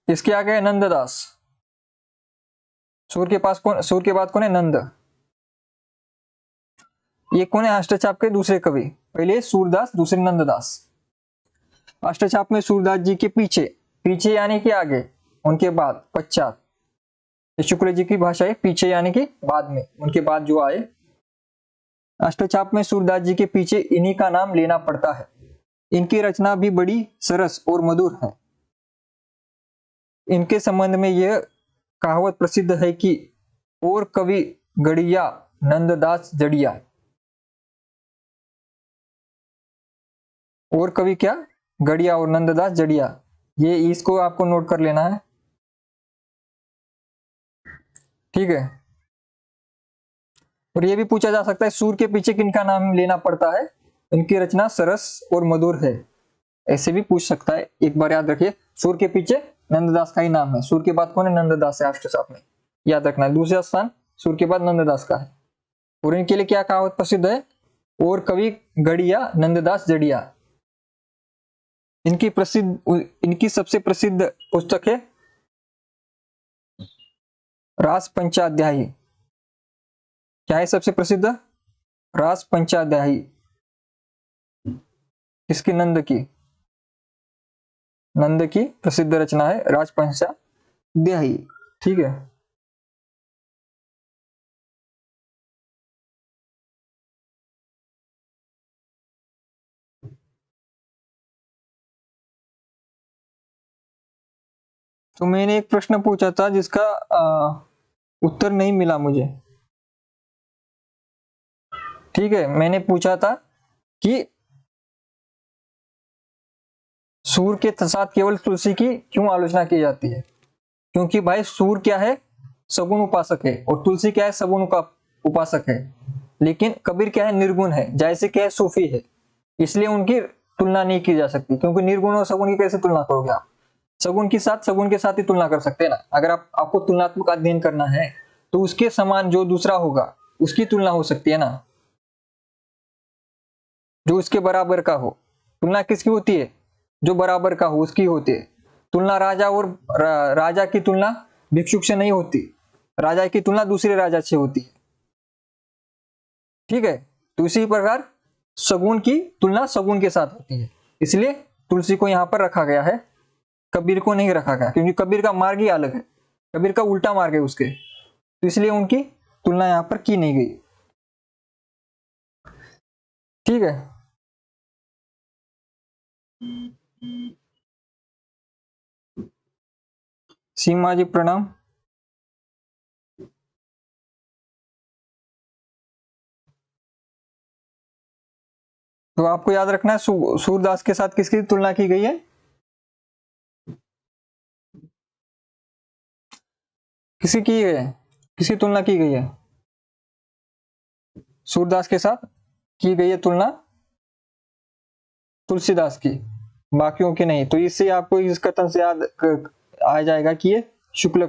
इसके आगे है नंददास। सूर के बाद कौन है? नंद। ये कौन है? अष्टचाप के दूसरे कवि, पहले सूरदास, दूसरे नंददास। अष्टचाप में सूरदास जी के पीछे यानी कि आगे, उनके बाद, पश्चात। शुक्ल जी की भाषा है, पीछे यानी कि बाद में, उनके बाद जो आए। अष्टचाप में सूरदास जी के पीछे इन्हीं का नाम लेना पड़ता है। इनकी रचना भी बड़ी सरस और मधुर है। इनके संबंध में यह कहावत प्रसिद्ध है कि और कवि गड़िया नंददास जड़िया। और कवि क्या, गड़िया और नंददास जड़िया। ये इसको आपको नोट कर लेना है, ठीक है। और ये भी पूछा जा सकता है सूर के पीछे किनका नाम लेना पड़ता है, इनकी रचना सरस और मधुर है, ऐसे भी पूछ सकता है। एक बार याद रखिए, सूर के पीछे नंददास का ही नाम है, सूर के बाद कौन है, नंददास है अष्टसाप में, याद रखना है। दूसरा स्थान सूर के बाद नंददास का है। और इनके लिए क्या कहावत प्रसिद्ध है, और कवि गड़िया नंददास जड़िया। इनकी सबसे प्रसिद्ध पुस्तक है रास पंचाध्यायी। क्या है सबसे प्रसिद्ध, रास पंचाध्यायी। किसकी, नंद की, नंद की प्रसिद्ध रचना है राज पंचाध्यायी, ठीक है। तो मैंने एक प्रश्न पूछा था जिसका उत्तर नहीं मिला मुझे, ठीक है। मैंने पूछा था कि सूर के साथ केवल तुलसी की क्यों आलोचना की जाती है, क्योंकि भाई सूर क्या है, सगुण उपासक है, और तुलसी क्या है, सगुण का उपासक है। लेकिन कबीर क्या है, निर्गुण है, जैसे क्या है, सूफी है, इसलिए उनकी तुलना नहीं की जा सकती। क्योंकि निर्गुण और सगुण की कैसे तुलना करोगे आप, सगुण के साथ ही तुलना कर सकते हैं ना। अगर आपको तुलनात्मक अध्ययन करना है तो उसके समान जो दूसरा होगा उसकी तुलना हो सकती है ना, जो उसके बराबर का हो। तुलना किसकी होती है, जो बराबर का हो उसकी होती है। तुलना राजा और राजा की तुलना भिक्षुक से नहीं होती, राजा की तुलना दूसरे राजा से होती है, ठीक है। तो इसी प्रकार सगुण की तुलना सगुण के साथ होती है, इसलिए तुलसी को यहाँ पर रखा गया है, कबीर को नहीं रखा गया, क्योंकि कबीर का मार्ग ही अलग है, कबीर का उल्टा मार्ग है उसके, तो इसलिए उनकी तुलना यहाँ पर की नहीं गई, ठीक है। सीमा जी प्रणाम। तो आपको याद रखना है सूरदास के साथ किसकी तुलना की गई है, किसी की है, किसकी तुलना की गई है, सूरदास के साथ की गई है तुलना तुलसीदास की, बाकियों की नहीं। तो इससे आपको इस कथन से याद आ जाएगा कि ये शुक्ल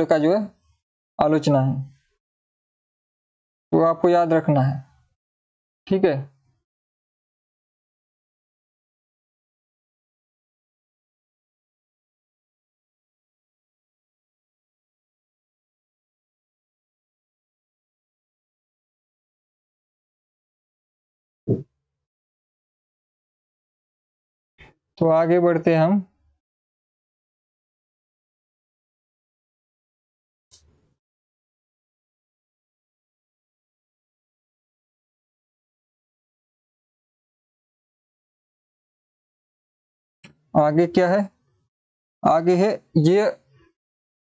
का जो है आलोचना है, तो आपको याद रखना है, ठीक है। तो आगे बढ़ते हैं हम। आगे क्या है, आगे है ये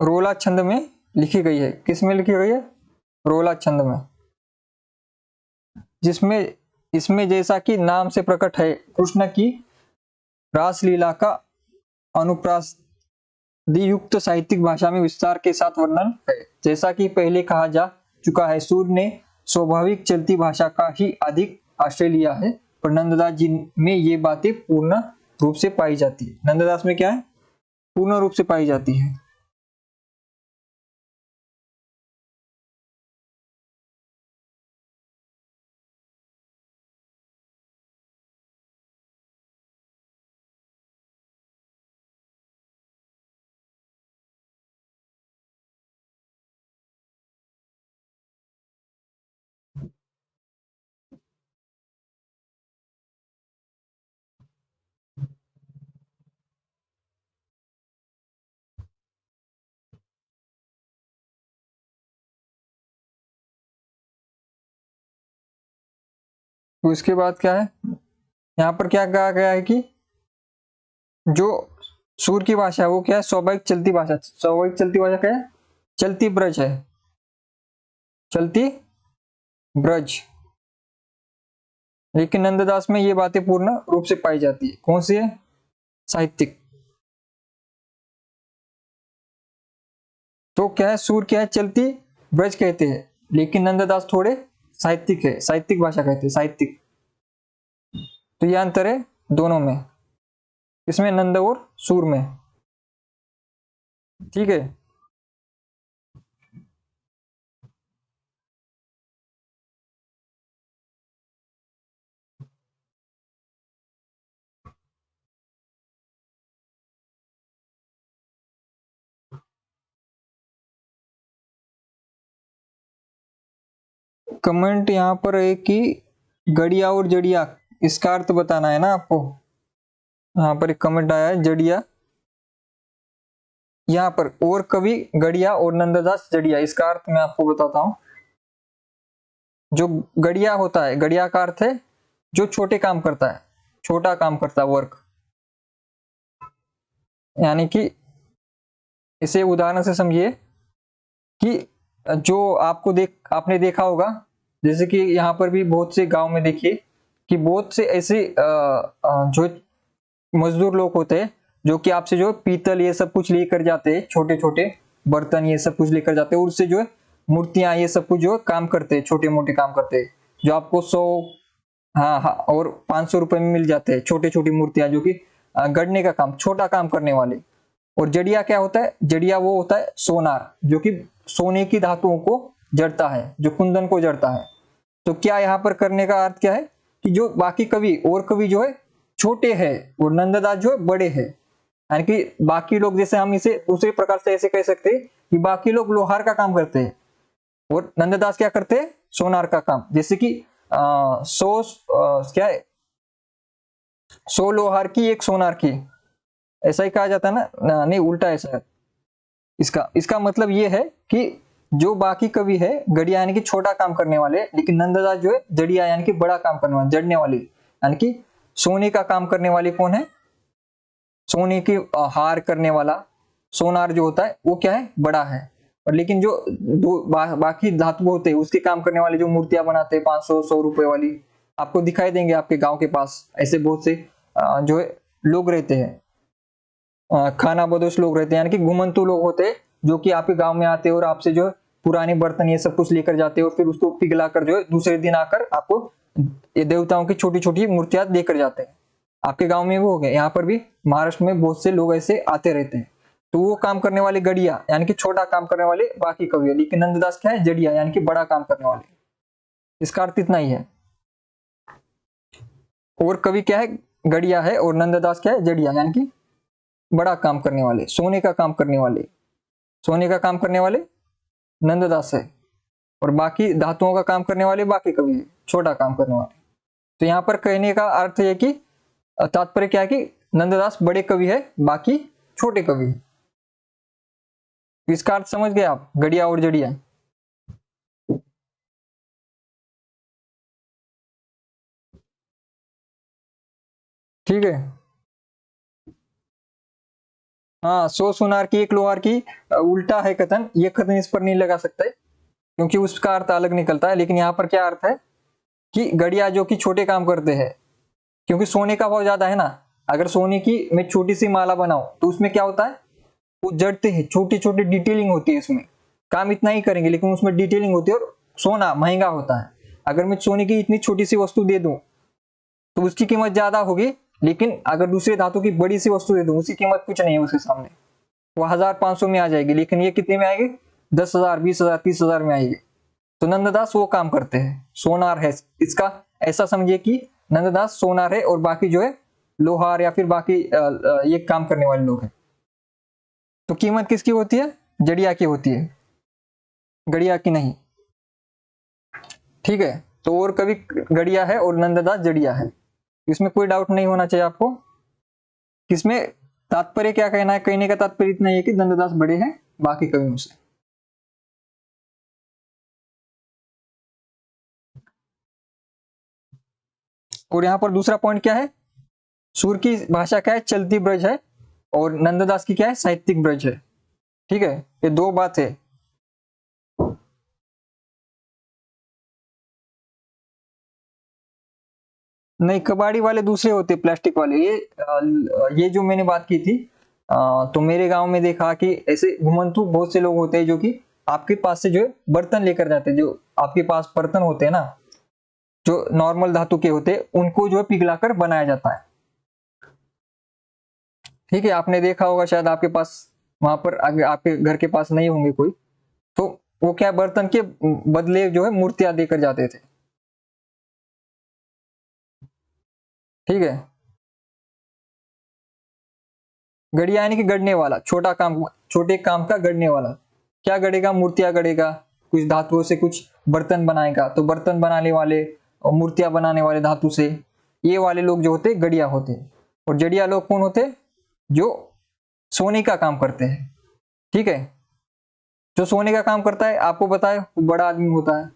रोला छंद में लिखी गई है, किस में लिखी गई है, रोला छंद में, जिसमें इसमें जैसा कि नाम से प्रकट है कृष्ण की रासलीला का अनुप्रासदी युक्त साहित्यिक भाषा में विस्तार के साथ वर्णन है। जैसा कि पहले कहा जा चुका है, सूर्य ने स्वाभाविक चलती भाषा का ही अधिक आश्रय लिया है, पर नंददास जी में ये बातें पूर्ण रूप से पाई जाती है। नंददास में क्या है, पूर्ण रूप से पाई जाती है। तो इसके बाद क्या है, यहाँ पर क्या कहा गया है कि जो सूर की भाषा है वो क्या है, स्वाभाविक चलती भाषा। स्वाभाविक चलती भाषा क्या है, चलती ब्रज है, चलती ब्रज। लेकिन नंददास में ये बातें पूर्ण रूप से पाई जाती है। कौन सी है? साहित्यिक। तो क्या है, सूर क्या है, चलती ब्रज कहते हैं, लेकिन नंददास थोड़े साहित्यिक है, साहित्यिक भाषा कहते हैं, साहित्यिक। तो ये अंतर है दोनों में, इसमें नंद और सूर में। ठीक है। कमेंट यहाँ पर है कि गड़िया और जड़िया, इसका अर्थ बताना है ना आपको। यहाँ पर एक कमेंट आया है, जड़िया, यहाँ पर और कवि गड़िया और नंददास जड़िया, इसका अर्थ मैं आपको बताता हूं। जो गड़िया होता है, गड़िया का अर्थ है जो छोटे काम करता है, छोटा काम करता है, वर्क। यानी कि इसे उदाहरण से समझिए कि जो आपने देखा होगा, जैसे कि यहाँ पर भी बहुत से गांव में देखिए कि बहुत से ऐसे जो मजदूर लोग होते हैं जो कि आपसे जो पीतल ये सब कुछ लेकर जाते हैं, छोटे छोटे बर्तन ये सब कुछ लेकर जाते हैं, उससे जो है मूर्तियां ये सब कुछ जो है काम करते हैं, छोटे मोटे काम करते हैं, जो आपको 100, हाँ हाँ, और 500 रुपए में मिल जाते हैं, छोटी छोटी मूर्तियां जो कि गढ़ने का काम, छोटा काम करने वाले। और जड़िया क्या होता है? जड़िया वो होता है सोनार, जो कि सोने की धातुओं को जड़ता है, जो कुंदन को जड़ता है। तो क्या यहाँ पर करने का अर्थ क्या है कि जो बाकी कवि और कवि जो है छोटे हैं और नंददास जो है बड़े हैं। यानी कि बाकी लोग, जैसे हम इसे दूसरे प्रकार से ऐसे कह सकते हैं कि बाकी लोग लोहार का काम करते हैं और नंददास क्या करते हैं? सोनार का काम। जैसे कि 100 क्या है, 100 लोहार की एक सोनार की, ऐसा ही कहा जाता है ना? नहीं, उल्टा है शायद। इसका मतलब ये है कि जो बाकी कवि है गड़िया यानी कि छोटा काम करने वाले, लेकिन नंददास जो है जड़िया यानी कि बड़ा काम करने वाले, जड़ने वाले, यानी कि सोने का काम करने वाले कौन है? सोने के हार करने वाला सोनार जो होता है वो क्या है? बड़ा है। और लेकिन जो बाकी धातु होते हैं उसके काम करने वाले जो मूर्तियां बनाते हैं 500-100 रुपए वाली, आपको दिखाई देंगे आपके गांव के पास, ऐसे बहुत से जो है लोग रहते हैं, खाना बदोश लोग रहते हैं, यानी कि घुमंतु लोग होते हैं, जो कि आपके गांव में आते हैं और आपसे जो है पुराने बर्तन ये सब कुछ लेकर जाते हैं और फिर उसको पिघला कर जो है दूसरे दिन आकर आपको ये देवताओं की छोटी छोटी मूर्तियां देकर जाते हैं। आपके गांव में वो हो गए, यहाँ पर भी महाराष्ट्र में बहुत से लोग ऐसे आते रहते हैं। तो वो काम करने वाले गड़िया यानी कि छोटा काम करने वाले बाकी कवि है, लेकिन नंददास क्या है? जड़िया यानी कि बड़ा काम करने वाले। इसका अर्थ इतना ही है। और कवि क्या है? गड़िया है, और नंददास क्या है? जड़िया यानी कि बड़ा काम करने वाले, सोने का काम करने वाले। सोने का काम करने वाले नंददास है, और बाकी धातुओं का काम करने वाले बाकी कवि है, छोटा काम करने वाले। तो यहाँ पर कहने का अर्थ है कि तात्पर्य क्या है कि नंददास बड़े कवि है, बाकी छोटे कवि है। इसका अर्थ समझ गए आप, गड़िया और जड़िया? ठीक है। हाँ, 100 सुनार की एक लोहार की, उल्टा है कथन, ये कथन इस पर नहीं लगा सकते क्योंकि उसका अर्थ अलग निकलता है। लेकिन यहाँ पर क्या अर्थ है कि गड़िया जो कि छोटे काम करते हैं, क्योंकि सोने का भाव ज्यादा है ना। अगर सोने की मैं छोटी सी माला बनाऊं तो उसमें क्या होता है? वो जड़ते हैं, छोटी छोटी डिटेलिंग होती है इसमें, काम इतना ही करेंगे लेकिन उसमें डिटेलिंग होती है, और सोना महंगा होता है। अगर मैं सोने की इतनी छोटी सी वस्तु दे दूं तो उसकी कीमत ज्यादा होगी, लेकिन अगर दूसरे धातु की बड़ी सी वस्तु दे दूं उसकी कीमत कुछ नहीं है उसके सामने, वो 1000-500 में आ जाएगी, लेकिन ये कितने में आएगी? 10,000, 20,000, 30,000 में आएगी। तो नंददास वो काम करते हैं, सोनार है। इसका ऐसा समझिए कि नंददास सोनार है और बाकी जो है लोहार या फिर बाकी ये काम करने वाले लोग हैं। तो कीमत किसकी होती है? जड़िया की होती है, गड़िया की नहीं। ठीक है। तो और कभी गड़िया है और नंददास जड़िया है, इसमें कोई डाउट नहीं होना चाहिए आपको। इसमें तात्पर्य क्या कहना है? कहने का तात्पर्य इतना ही है कि नंददास बड़े हैं बाकी कवियों से। और यहाँ पर दूसरा पॉइंट क्या है? सूर की भाषा क्या है? चलती ब्रज है, और नंददास की क्या है? साहित्यिक ब्रज है। ठीक है, ये दो बात है। नहीं, कबाड़ी वाले दूसरे होते, प्लास्टिक वाले। ये जो मैंने बात की थी, तो मेरे गांव में देखा कि ऐसे घुमंतु बहुत से लोग होते हैं जो कि आपके पास से जो है बर्तन लेकर जाते हैं। जो आपके पास बर्तन होते हैं ना, जो नॉर्मल धातु के होते हैं, उनको जो है पिघलाकर बनाया जाता है। ठीक है, आपने देखा होगा शायद, आपके पास वहां पर आगे आपके घर के पास नहीं होंगे कोई, तो वो क्या बर्तन के बदले जो है मूर्तियां देकर जाते थे। ठीक है, गड़िया यानी कि गढ़ने वाला, छोटा काम, छोटे काम का गढ़ने वाला। क्या गढ़ेगा? मूर्तियां गढ़ेगा, कुछ धातुओं से कुछ बर्तन बनाएगा। तो बर्तन बनाने वाले और मूर्तियां बनाने वाले धातु से, ये वाले लोग जो होते गड़िया होते। और जड़िया लोग कौन होते? जो सोने का काम करते हैं। ठीक है, जो सोने का काम करता है आपको पता है वो बड़ा आदमी होता है,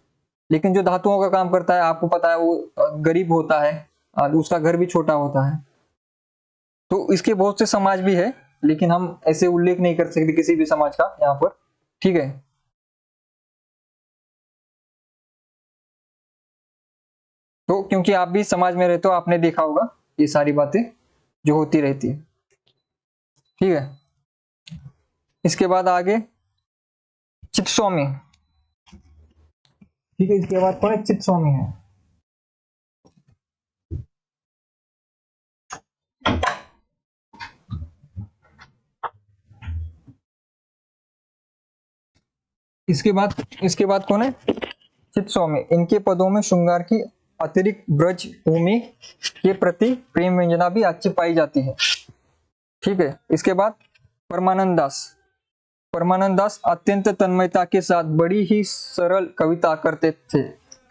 लेकिन जो धातुओं का काम करता है आपको पता है वो गरीब होता है, और उसका घर भी छोटा होता है। तो इसके बहुत से समाज भी है, लेकिन हम ऐसे उल्लेख नहीं कर सकते किसी भी समाज का यहाँ पर। ठीक है, तो क्योंकि आप भी समाज में रहते हो, आपने देखा होगा ये सारी बातें जो होती रहती है। ठीक है, इसके बाद आगे चित्सौमी। ठीक है, इसके बाद कौन है? चित्सौमी है। इसके बाद कौन है? चित्सौमी। इनके पदों में श्रृंगार की अतिरिक्त ब्रज भूमि के प्रति प्रेम व्यंजना भी अच्छी पाई जाती है। ठीक है, इसके बाद परमानंद दास। परमानंद दास अत्यंत तन्मयता के साथ बड़ी ही सरल कविता करते थे।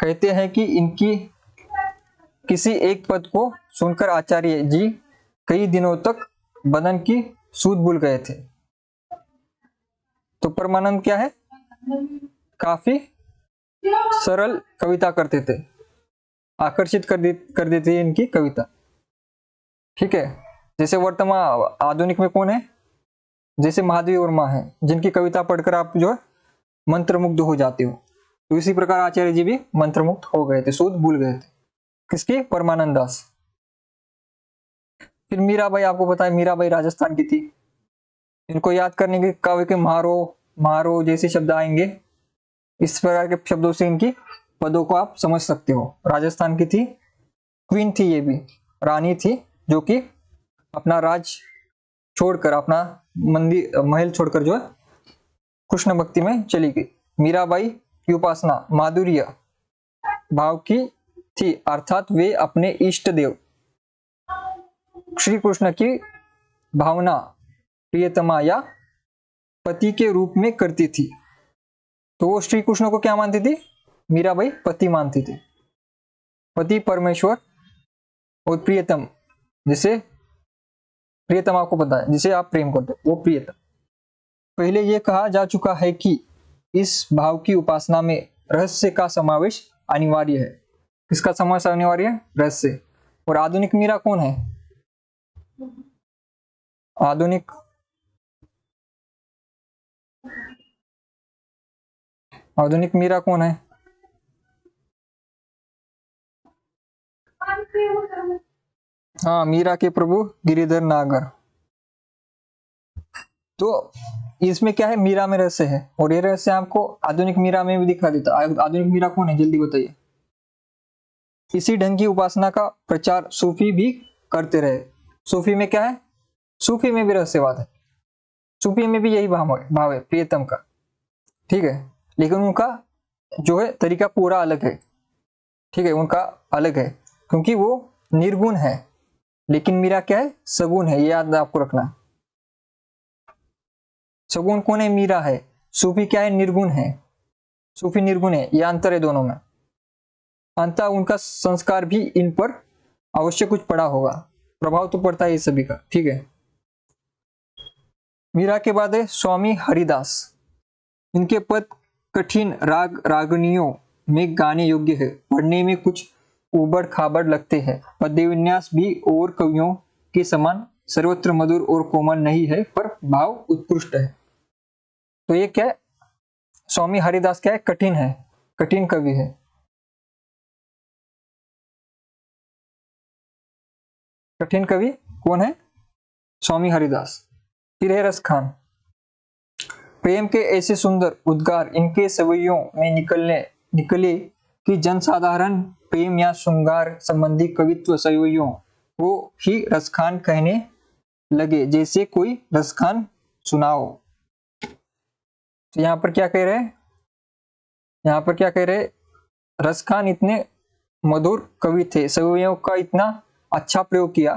कहते हैं कि इनकी किसी एक पद को सुनकर आचार्य जी कई दिनों तक बदन की सूध भूल गए थे। तो परमानंद क्या है? काफी सरल कविता करते थे, आकर्षित कर देती है इनकी कविता। ठीक है, जैसे वर्तमान आधुनिक में कौन है? जैसे महादेवी वर्मा है, जिनकी कविता पढ़कर आप जो है मंत्रमुग्ध हो जाते हो। तो इसी प्रकार आचार्य जी भी मंत्रमुग्ध हो गए थे, सूद भूल गए थे। किसकी? परमानंद दास। फिर मीराबाई, आपको पता है मीराबाई राजस्थान की थी। इनको याद करने के काव्य के म्हारो म्हारो जैसे शब्द आएंगे, इस प्रकार के शब्दों से इनकी पदों को आप समझ सकते हो। राजस्थान की थी, क्वीन थी, ये भी रानी थी, जो कि अपना राज छोड़कर, अपना मंदिर महल छोड़कर जो है कृष्ण भक्ति में चली गई। मीराबाई की उपासना माधुर्य भाव की थी, अर्थात वे अपने इष्ट देव श्री कृष्ण की भावना प्रियतमा या पति के रूप में करती थी। तो वो श्री कृष्ण को क्या मानती थी? मीराबाई पति मानती थी। पति परमेश्वर और प्रियतम, जिसे प्रियतम आपको पता है, जिसे आप प्रेम करते हो, वो प्रियतम। पहले यह कहा जा चुका है कि इस भाव की उपासना में रहस्य का समावेश अनिवार्य है। किसका समावेश अनिवार्य है? रहस्य। और आधुनिक मीरा कौन है? आधुनिक आधुनिक मीरा कौन है? हाँ, मीरा के प्रभु गिरिधर नागर। तो इसमें क्या है? मीरा में रहस्य है, और ये रहस्य आपको आधुनिक मीरा में भी दिखा देता। आधुनिक मीरा कौन है, जल्दी बताइए। इसी ढंग की उपासना का प्रचार सूफी भी करते रहे। सूफी में क्या है? सूफी में भी रहस्यवाद है। सूफी में भी यही भाव है प्रियतम का। ठीक है, लेकिन उनका जो है तरीका पूरा अलग है। ठीक है, उनका अलग है, क्योंकि वो निर्गुण है, लेकिन मीरा क्या है? सगुण है। ये याद आपको रखना। सगुण कौन है? मीरा है। सूफी क्या है? निर्गुण है। सूफी निर्गुण है, ये अंतर है दोनों में। अंततः उनका संस्कार भी इन पर अवश्य कुछ पड़ा होगा, प्रभाव तो पड़ता है इस सभी का। ठीक है, मीरा के बाद है स्वामी हरिदास। इनके पद कठिन राग रागनियों में गाने योग्य है, पढ़ने में कुछ उबड़ खाबड़ लगते हैं। पद्य विन्यास भी और कवियों के समान सर्वत्र मधुर और कोमल नहीं है, पर भाव उत्कृष्ट है। तो ये क्या है? स्वामी हरिदास क्या है? कठिन है, कठिन कवि है। कठिन कवि कौन है? स्वामी हरिदास। फिर है रस खान। प्रेम के ऐसे सुंदर उद्गार इनके सवैयों में निकले कि जनसाधारण प्रेम या श्रृंगार संबंधी कवित्व सवैयों को ही रसखान कहने लगे, जैसे कोई रसखान सुनाओ। तो यहाँ पर क्या कह रहे हैं? यहाँ पर क्या कह रहे हैं? रसखान इतने मधुर कवि थे, सवैयों का इतना अच्छा प्रयोग किया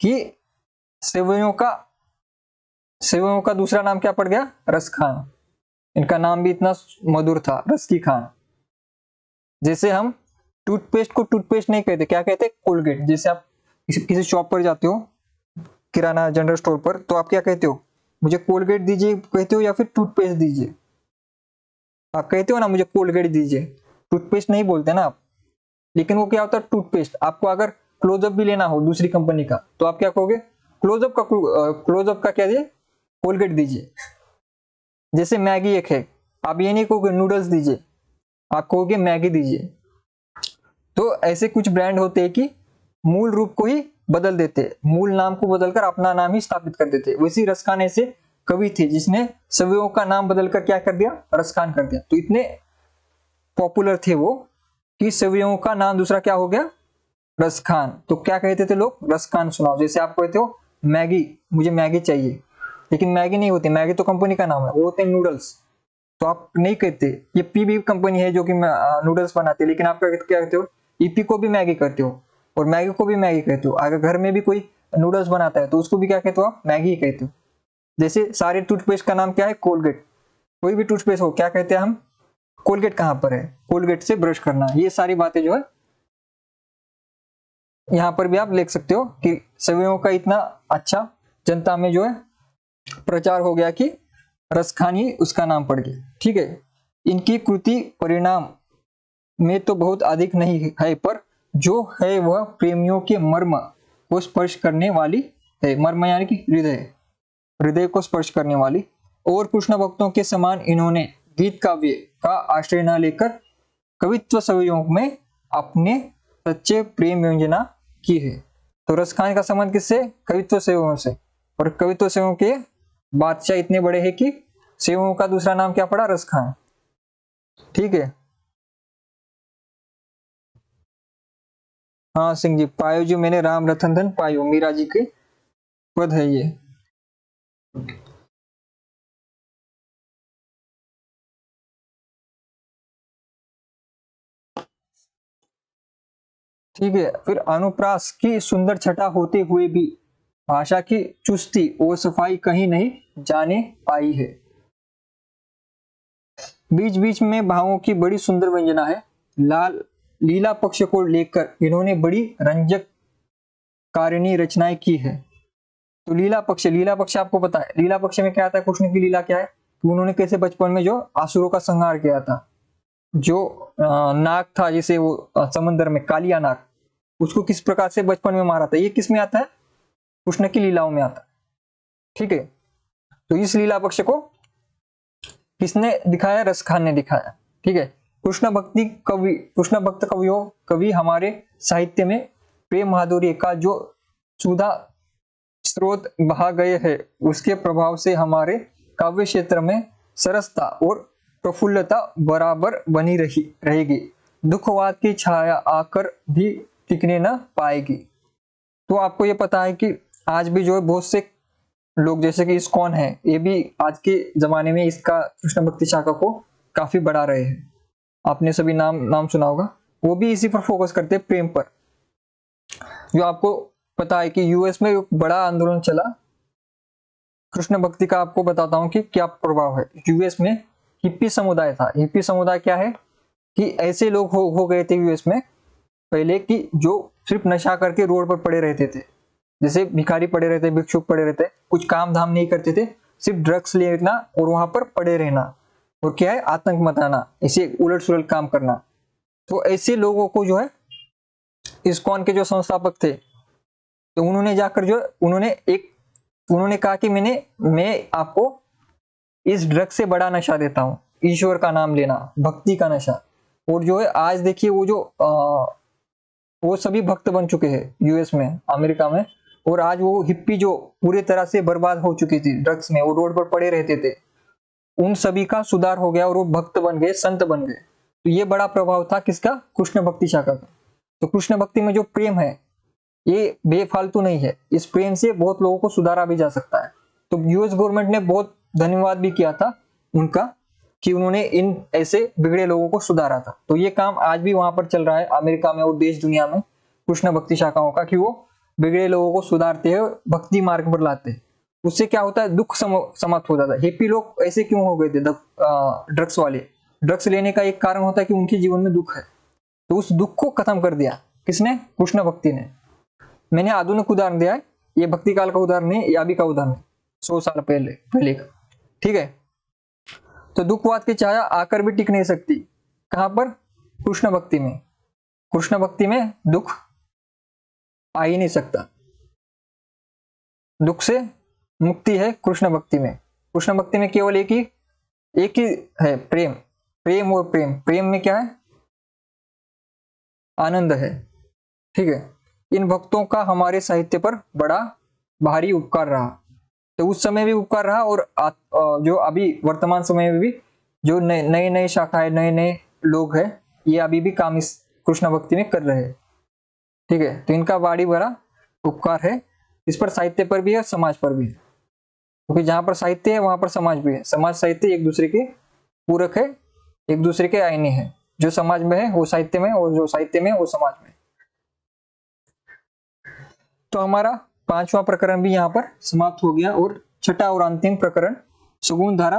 कि सवैयों का दूसरा नाम क्या पड़ गया? रस खान। इनका नाम भी इतना मधुर था, रस की खान। जैसे हम टूथपेस्ट को टूथपेस्ट नहीं कहते, क्या कहते? कोलगेट। जैसे आप किसी शॉप पर जाते हो, किराना जनरल स्टोर पर, तो आप क्या कहते हो? मुझे कोलगेट दीजिए कहते हो या फिर टूथपेस्ट दीजिए? आप कहते हो ना मुझे कोलगेट दीजिए, टूथपेस्ट नहीं बोलते ना आप। लेकिन वो क्या होता है? टूथपेस्ट। आपको अगर क्लोजअप भी लेना हो दूसरी कंपनी का, तो आप क्या कहोगे? क्लोजअप का क्या दिए? कोलगेट दीजिए। जैसे मैगी एक है, आप ये नहीं कहोगे नूडल्स दीजिए, आप कहोगे मैगी दीजिए। तो ऐसे कुछ ब्रांड होते हैं कि मूल रूप को ही बदल देते, मूल नाम को बदलकर अपना नाम ही स्थापित कर देते। वैसी रसखान ऐसे कवि थे जिसने सवैयों का नाम बदलकर क्या कर दिया? रसखान कर दिया। तो इतने पॉपुलर थे वो कि सवैयों का नाम दूसरा क्या हो गया? रसखान। तो क्या कहते थे लोग? रसखान सुनाओ। जैसे आप कहते हो मैगी, मुझे मैगी चाहिए, लेकिन मैगी नहीं होती, मैगी तो कंपनी का नाम है, वो होते हैं नूडल्स। तो आप नहीं कहते ये पीबी कंपनी है जो कि नूडल्स बनाती है, लेकिन आप क्या कहते हो? ईपी को भी मैगी कहते हो और मैगी को भी मैगी कहते हो। अगर घर में भी कोई नूडल्स बनाता है तो उसको भी क्या कहते हो? आप मैगी कहते हो। जैसे सारे टूथपेस्ट का नाम क्या है? कोलगेट। कोई भी टूथपेस्ट हो क्या कहते हैं हम? कोलगेट कहाँ पर है? कोलगेट से ब्रश करना। ये सारी बातें जो है यहाँ पर भी आप लिख सकते हो कि सवैयों का इतना अच्छा जनता में जो है प्रचार हो गया कि रसखान ही उसका नाम पड़ गया। ठीक है। इनकी कृति परिणाम में तो बहुत अधिक नहीं है, पर जो है वह प्रेमियों के मर्म को स्पर्श करने वाली है। मर्म यानी कि हृदय को स्पर्श करने वाली। और कृष्ण भक्तों के समान इन्होंने गीत काव्य का आश्रय न लेकर कवित्व सवैयों में अपने सच्चे प्रेम व्यंजना की है। तो रसखान का संबंध किससे? कवित्व सवैयों से। और कवित्व सवैयों के बादशाह इतने बड़े हैं कि सवैयों का दूसरा नाम क्या पड़ा? रसखान। ठीक है। हाँ सिंह जी, पायो जो मैंने राम रतन धन पायो, मीरा जी के पद है ये। ठीक है। फिर अनुप्रास की सुंदर छटा होते हुए भी भाषा की चुस्ती और सफाई कहीं नहीं जाने पाई है। बीच बीच में भावों की बड़ी सुंदर व्यंजना है। लीला पक्ष को लेकर इन्होंने बड़ी रंजक कारिणी रचनाएं की है। तो लीला पक्ष आपको पता है, लीला पक्ष में क्या आता है? कृष्ण की लीला क्या है कि उन्होंने कैसे बचपन में जो आसुरों का संहार किया था। जो नाग था, जिसे वो समंदर में कालिया नाग, उसको किस प्रकार से बचपन में मारा था, ये किस में आता है? कृष्ण की लीलाओं में आता है। ठीक है। तो इस लीला पक्ष को किसने दिखाया? रसखान ने दिखाया। ठीक है। कृष्ण भक्त कवि हमारे साहित्य में प्रेम माधुर्य का जो सुधा स्रोत बहा गए हैं, उसके प्रभाव से हमारे काव्य क्षेत्र में सरसता और प्रफुल्लता बराबर बनी रहेगी। दुखवाद की छाया आकर भी टिकने न पाएगी। तो आपको ये पता है कि आज भी जो है बहुत से लोग, जैसे कि इस्कॉन है, ये भी आज के जमाने में इसका कृष्ण भक्ति शाखा को काफी बढ़ा रहे हैं। आपने सभी नाम सुना होगा। वो भी इसी पर फोकस करते हैं, प्रेम पर। जो आपको पता है कि यूएस में एक बड़ा आंदोलन चला कृष्ण भक्ति का। आपको बताता हूँ कि क्या प्रभाव है। यूएस में हिप्पी समुदाय था। हिप्पी समुदाय क्या है कि ऐसे लोग हो गए थे यूएस में पहले कि जो सिर्फ नशा करके रोड पर पड़े रहते थे। जैसे भिखारी पड़े रहते, भिक्षुक पड़े रहते, कुछ काम धाम नहीं करते थे, सिर्फ ड्रग्स लेना और वहां पर पड़े रहना, और क्या है? आतंक मचाना, इसे उलट सुलट काम करना। तो ऐसे लोगों को जो है इस्कॉन के जो संस्थापक थे, तो उन्होंने जाकर जो उन्होंने कहा कि मैं आपको इस ड्रग से बड़ा नशा देता हूं, ईश्वर का नाम लेना, भक्ति का नशा। और जो है आज देखिए वो जो वो सभी भक्त बन चुके हैं यूएस में, अमेरिका में। और आज वो हिप्पी जो पूरी तरह से बर्बाद हो चुकी थी ड्रग्स में, वो रोड पर पड़े रहते थे, उन सभी का सुधार हो गया और वो भक्त बन गए, संत बन गए। तो ये बड़ा प्रभाव था किसका? कृष्ण भक्ति शाखा का। तो कृष्ण भक्ति में जो प्रेम है ये बेफालतू नहीं है, इस प्रेम से बहुत लोगों को सुधारा भी जा सकता है। तो यूएस गवर्नमेंट ने बहुत धन्यवाद भी किया था उनका कि उन्होंने इन ऐसे बिगड़े लोगों को सुधारा था। तो ये काम आज भी वहां पर चल रहा है अमेरिका में और देश दुनिया में, कृष्ण भक्ति शाखाओं का, कि वो बिगड़े लोगों को सुधारते हैं, भक्ति मार्ग पर लाते हैं। उससे क्या होता है? दुख समाप्त हो जाता है। हिप्पी लोग ऐसे क्यों हो गए थे ड्रग्स वाले? ड्रग्स लेने का एक कारण होता है कि उनके जीवन में दुख है, तो उस दुख को खत्म कर दिया किसने? कृष्ण भक्ति ने। मैंने आधुनिक उदाहरण दिया है, ये भक्ति काल का उदाहरण है, या अभी का उदाहरण है, 100 साल पहले का। ठीक है, तो दुखवाद की छाया आकर भी टिक नहीं सकती। कहां पर? कृष्ण भक्ति में। कृष्ण भक्ति में दुख आ ही नहीं सकता, दुख से मुक्ति है कृष्ण भक्ति में। कृष्ण भक्ति में केवल एक ही है, प्रेम। प्रेम और प्रेम, प्रेम में क्या है? आनंद है। ठीक है, इन भक्तों का हमारे साहित्य पर बड़ा भारी उपकार रहा। तो उस समय भी उपकार रहा, और जो अभी वर्तमान समय में भी जो नए नए शाखाएं, नए नए लोग हैं, ये अभी भी काम इस कृष्ण भक्ति में कर रहे हैं। ठीक है, तो इनका बड़ी बड़ा उपकार है, इस पर साहित्य पर भी है, समाज पर भी है। क्योंकि जहां पर साहित्य है वहां पर समाज भी है। समाज साहित्य एक दूसरे के पूरक है, एक दूसरे के आईने हैं। जो समाज में है वो साहित्य में, और जो साहित्य में वो समाज में। तो हमारा 5वां प्रकरण भी यहाँ पर समाप्त हो गया, और छठा और अंतिम प्रकरण सगुण धारा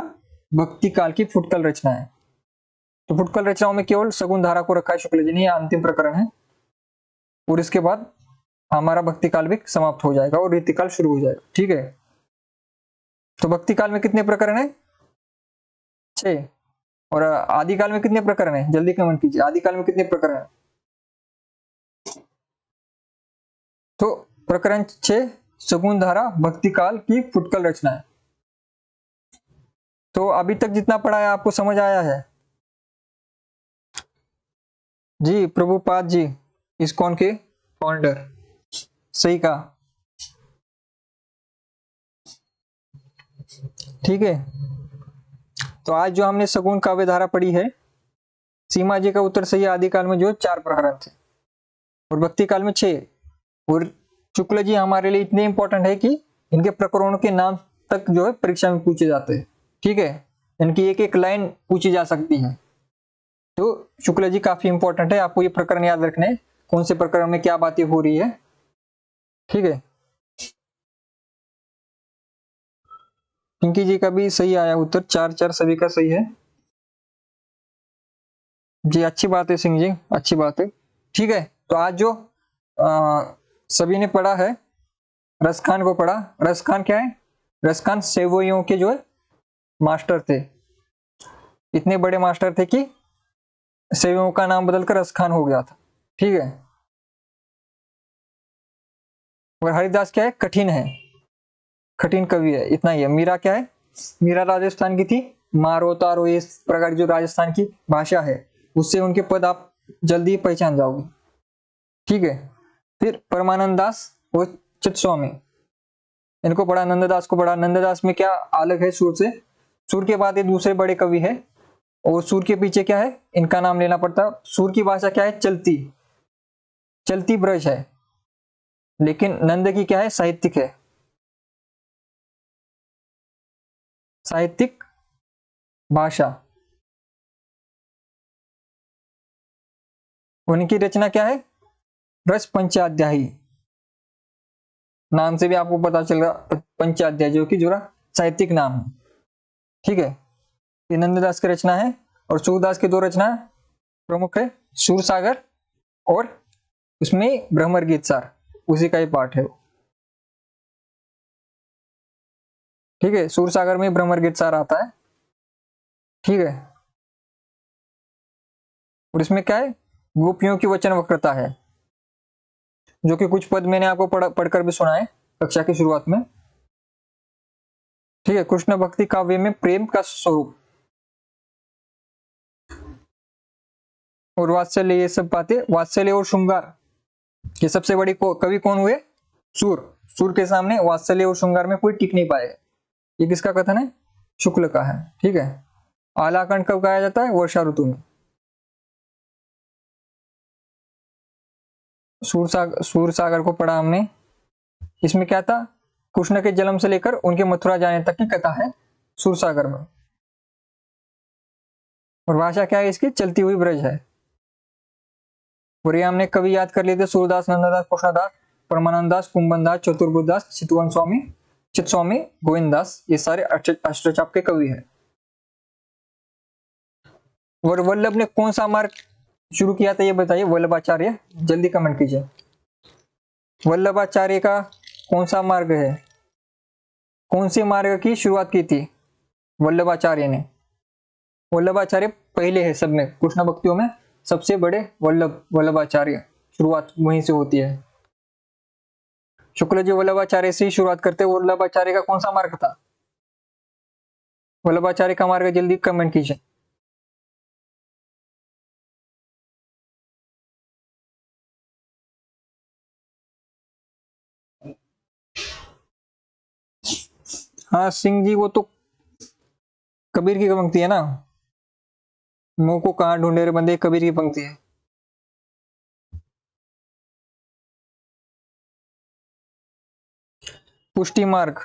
भक्ति काल की फुटकल रचना है। तो फुटकल रचनाओं में केवल सगुण धारा को रखा है शुक्ल जी ने, यह अंतिम प्रकरण है, और इसके बाद हमारा भक्ति काल भी समाप्त हो जाएगा और रीतिकाल शुरू हो जाएगा। ठीक है, तो भक्ति काल में कितने प्रकरण है? 6। और आदिकाल में कितने प्रकरण है? जल्दी कमेंट कीजिए, आदिकाल में कितने प्रकरण है? तो प्रकरण 6 सगुण धारा भक्ति काल की फुटकल रचना है। तो अभी तक जितना पढ़ा है आपको समझ आया है? जी, प्रभुपाद जी इस्कॉन के फाउंडर, सही कहा। ठीक है, तो आज जो हमने सगुण काव्य धारा पढ़ी है, सीमा जी का उत्तर सही है। आदिकाल में जो 4 प्रकरण थे, और भक्ति काल में 6। और शुक्ल जी हमारे लिए इतने इंपॉर्टेंट है कि इनके प्रकरणों के नाम तक जो है परीक्षा में पूछे जाते हैं। ठीक है, इनकी एक एक लाइन पूछी जा सकती है। तो शुक्ल जी काफी इंपॉर्टेंट है, आपको ये प्रकरण याद रखने, कौन से प्रकरण में क्या बातें हो रही है। ठीक है, पिंकी जी का भी सही आया उत्तर, 4 सभी का सही है जी। अच्छी बात है सिंह जी, अच्छी बात है। ठीक है, तो आज जो सभी ने पढ़ा है, रसखान को पढ़ा। रसखान क्या है? रसखान सेवइयों के जो है मास्टर थे, इतने बड़े मास्टर थे कि सेवइयों का नाम बदलकर रसखान हो गया था। ठीक है, और हरिदास क्या है? कठिन है, कठिन कवि है, इतना ही है। मीरा क्या है? मीरा राजस्थान की थी, मारो तारो इस प्रकार जो राजस्थान की भाषा है, उससे उनके पद आप जल्दी पहचान जाओगे। ठीक है, फिर परमानंद दास और चित्तस्वामी, इनको पढ़ा। नंददास को पढ़ा। नंददास में क्या अलग है सुर से? सुर के बाद ये दूसरे बड़े कवि है, और सुर के पीछे क्या है? इनका नाम लेना पड़ता। सुर की भाषा क्या है? चलती, चलती ब्रज है, लेकिन नंद की क्या है? साहित्यिक है, साहित्यिक भाषा। उनकी रचना क्या है? रस पंचाध्यायी, नाम से भी आपको पता चल रहा, पंचाध्याय, जो कि जोड़ा साहित्यिक नाम है। ठीक है, ये नंददास की रचना है। और सूरदास की 2 रचना प्रमुख है, सूर सागर और उसमें भ्रमर गीत सार, उसी का ही पार्ट है। ठीक है, सूर सागर में भ्रमर गीत सार आता है। ठीक है, और इसमें क्या है? गोपियों की वचन वक्रता है, जो कि कुछ पद मैंने आपको पढ़कर भी सुनाए कक्षा की शुरुआत में। ठीक है, कृष्ण भक्ति काव्य में प्रेम का स्वरूप और वात्सल्य, ये सब बातें, वात्सल्य और श्रृंगार, कि सबसे बड़ी कवि कौन हुए? सूर। सूर के सामने वात्सल्य और श्रृंगार में कोई टिक नहीं पाएगा। ये किसका कथन है? शुक्ल का है। ठीक है। आलाखंड कब गाया जाता है? वर्षा ऋतु में। सूर सागर को पढ़ा हमने। इसमें क्या था? कृष्ण के जन्म से लेकर उनके मथुरा जाने तक की कथा है सूर सागर में। और भाषा क्या है इसकी? चलती हुई ब्रज है। और ये हमने कवि याद कर लिए थे, सूरदास, नंददास, कृष्णदास, परमानंद दास, कुंभन दास, चतुर्बुद्ध दास, चितवन स्वामी, चित स्वामी, गोविंद दास। ये सारे अष्टचाप के कवि है। और वल्लभ ने कौन सा मार्ग शुरू किया था ये बताइए? वल्लभाचार्य, जल्दी कमेंट कीजिए। वल्लभाचार्य का कौन सा मार्ग है? कौन से मार्ग की शुरुआत की थी वल्लभाचार्य ने? वल्लभाचार्य पहले है सब में, कृष्ण भक्तियों में सबसे बड़े वल्लभाचार्य, शुरुआत वहीं से होती है। शुक्ल जी वल्लभाचार्य से ही शुरुआत करते। वल्लभाचार्य का कौन सा मार्ग था? वल्लभाचार्य का मार्ग जल्दी कमेंट कीजिए। हाँ सिंह जी, वो तो कबीर की पंक्ति है ना, मुंह को कहां ढूंढे रे बंदे, कबीर की पंक्ति है। पुष्टि मार्ग,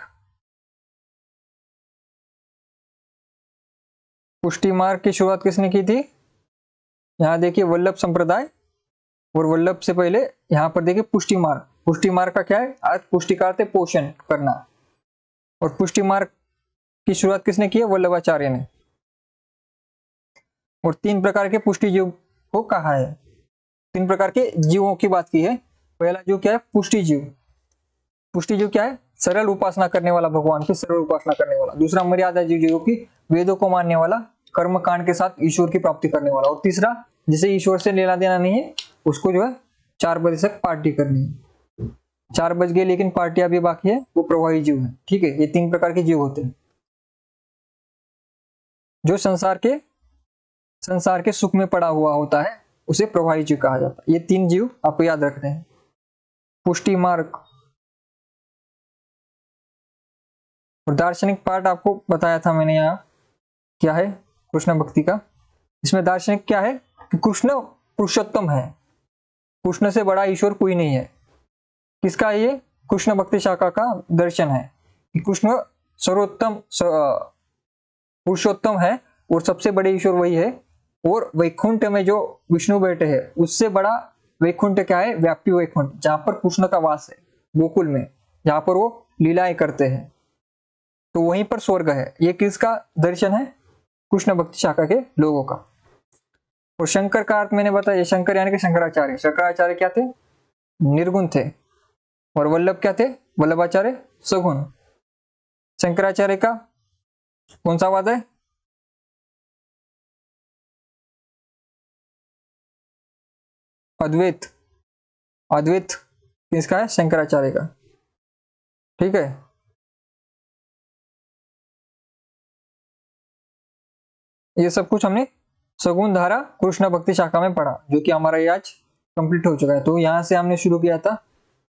पुष्टि मार्ग की शुरुआत किसने की थी? यहाँ देखिए वल्लभ संप्रदाय, और वल्लभ से पहले यहाँ पर देखिए पुष्टि मार्ग। पुष्टि मार्ग का क्या है? आज पुष्टि का अर्थ है पोषण करना, और पुष्टि मार्ग की शुरुआत किसने की है? वल्लभाचार्य ने। और 3 प्रकार के पुष्टि जीव को कहा है, 3 प्रकार के जीवों की बात की है। पहला जीव क्या है? पुष्टि जीव। पुष्टि जीव क्या है? सरल उपासना करने वाला, भगवान की सरल उपासना करने वाला। दूसरा मर्यादा जीव, जो कि वेदों को मानने वाला, कर्म कांड के साथ ईश्वर की प्राप्ति करने वाला। और तीसरा, जिसे ईश्वर से लेना देना नहीं है, उसको जो है 4 बजे तक पार्टी करनी है। 4 बज गए लेकिन पार्टी अभी बाकी है, वो प्रवाही जीव है। ठीक है, ये 3 प्रकार के जीव होते हैं जो संसार के सुख में पड़ा हुआ होता है, उसे प्रवाही जीव कहा जाता है। ये 3 जीव आपको याद रखते हैं। पुष्टि मार्ग और दार्शनिक पार्ट आपको बताया था मैंने, यहाँ क्या है कृष्ण भक्ति का। इसमें दार्शनिक क्या है कि कृष्ण पुरुषोत्तम है, कृष्ण से बड़ा ईश्वर कोई नहीं है। किसका है ये? कृष्ण भक्ति शाखा का दर्शन है कि कृष्ण सर्वोत्तम पुरुषोत्तम है और सबसे बड़े ईश्वर वही है। और वैकुंठ में जो विष्णु बैठे हैं, उससे बड़ा वैकुंठ क्या है? व्यापी वैकुंठ, जहां पर कृष्ण का वास है, गोकुल में, जहां पर वो लीलाएं करते हैं, तो वहीं पर स्वर्ग है। ये किसका दर्शन है? कृष्ण भक्ति शाखा के लोगों का। और शंकर का अर्थ मैंने बताया, शंकर यानी कि शंकराचार्य। शंकराचार्य क्या थे? निर्गुण थे। और वल्लभ क्या थे? वल्लभाचार्य सगुण। शंकराचार्य का कौन सा वाद है? अद्वैत। अद्वैत किसका है? शंकराचार्य का। ठीक है, ये सब कुछ हमने सगुण धारा कृष्ण भक्ति शाखा में पढ़ा, जो कि हमारा ये आज कंप्लीट हो चुका है। तो यहाँ से हमने शुरू किया था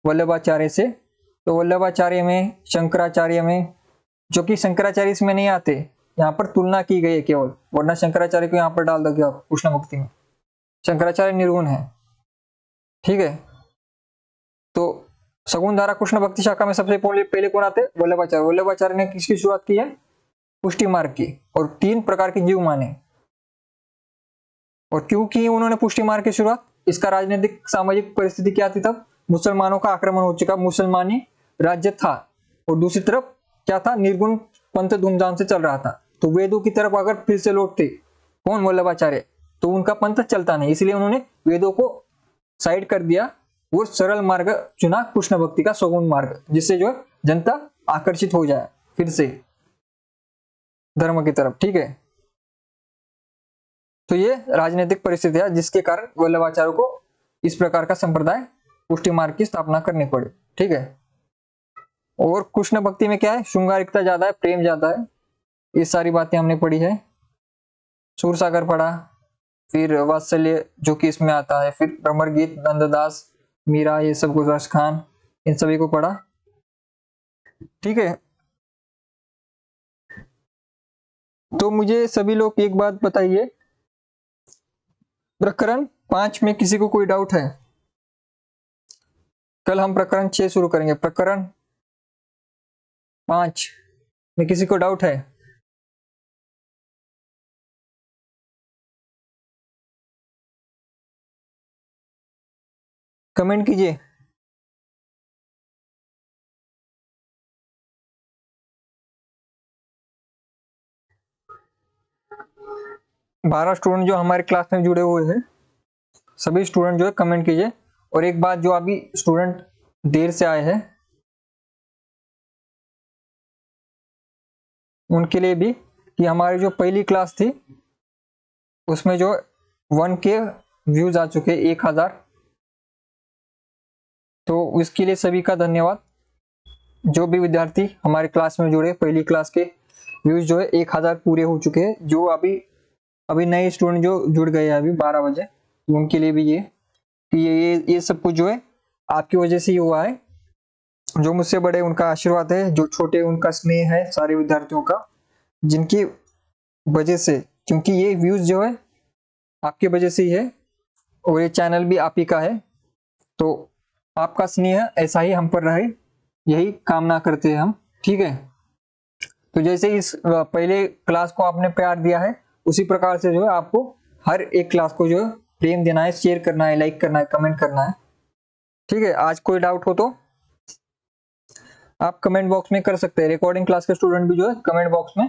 वल्लभाचार्य से। तो वल्लभाचार्य में, शंकराचार्य में, जो कि शंकराचार्य इसमें नहीं आते, यहाँ पर तुलना की गई है केवल, वरना शंकराचार्य को यहाँ पर डाल दो कृष्ण भक्ति में। शंकराचार्य निर्गुण है। ठीक है, तो सगुण धारा कृष्ण भक्ति शाखा में सबसे पहले कौन आते? वल्लभाचार्य। वल्लभाचार्य ने किसकी शुरुआत की है? पुष्टि मार्ग की। और 3 प्रकार के जीव माने। और क्यों की उन्होंने पुष्टि मार्ग की शुरुआत? इसका राजनीतिक सामाजिक परिस्थिति क्या थी तब? मुसलमानों का आक्रमण हो चुका, मुसलमानी राज्य था, और दूसरी तरफ क्या था? निर्गुण पंथ धूमधाम से चल रहा था। तो वेदों की तरफ अगर फिर से लौटते कौन? वल्लभाचार्य, तो उनका पंथ चलता नहीं, इसलिए उन्होंने वेदों को साइड कर दिया और सरल मार्ग चुना, कृष्ण भक्ति का सगुण मार्ग, जिससे जो जनता आकर्षित हो जाए फिर से धर्म की तरफ। ठीक है, तो ये राजनीतिक परिस्थिति है जिसके कारण वल्लभाचार्य को इस प्रकार का संप्रदाय पुष्टि मार्ग की स्थापना करनी पड़ी। ठीक है, और कृष्ण भक्ति में क्या है? श्रृंगारिकता ज्यादा है, प्रेम ज्यादा है। ये सारी बातें हमने पढ़ी है। सूर सागर पढ़ा, फिर वात्सल्य जो कि इसमें आता है, फिर भ्रमर गीत, नंददास, मीरा, ये सब गुजराश खान, इन सभी को पढ़ा। ठीक है, तो मुझे सभी लोग एक बात बताइए, प्रकरण 5 में किसी को कोई डाउट है? कल हम प्रकरण 6 शुरू करेंगे। प्रकरण 5 में किसी को डाउट है? कमेंट कीजिए। बारह स्टूडेंट जो हमारे क्लास में जुड़े हुए हैं, सभी स्टूडेंट जो है कमेंट कीजिए। और एक बात, जो अभी स्टूडेंट देर से आए हैं उनके लिए भी, कि हमारी जो पहली क्लास थी उसमें जो 1K व्यूज आ चुके, 1000, तो इसके लिए सभी का धन्यवाद। जो भी विद्यार्थी हमारे क्लास में जुड़े, पहली क्लास के व्यूज जो है 1000 पूरे हो चुके हैं। जो अभी अभी नए स्टूडेंट जो जुड़ गए हैं अभी 12 बजे, तो उनके लिए भी ये कि ये सब कुछ जो है आपकी वजह से ही हुआ है। जो मुझसे बड़े उनका आशीर्वाद है, जो छोटे उनका स्नेह है, सारे विद्यार्थियों का, जिनकी वजह से, क्योंकि ये व्यूज जो है आपकी वजह से ही है और ये चैनल भी आप ही का है। तो आपका स्नेह ऐसा ही हम पर रहे, यही कामना करते हैं हम। ठीक है, तो जैसे इस पहले क्लास को आपने प्यार दिया है, उसी प्रकार से जो है आपको हर एक क्लास को जो है प्रेम देना है, शेयर करना है, लाइक करना है, कमेंट करना है। ठीक है, आज कोई डाउट हो तो आप कमेंट बॉक्स में कर सकते हैं। रिकॉर्डिंग क्लास के स्टूडेंट भी जो है कमेंट बॉक्स में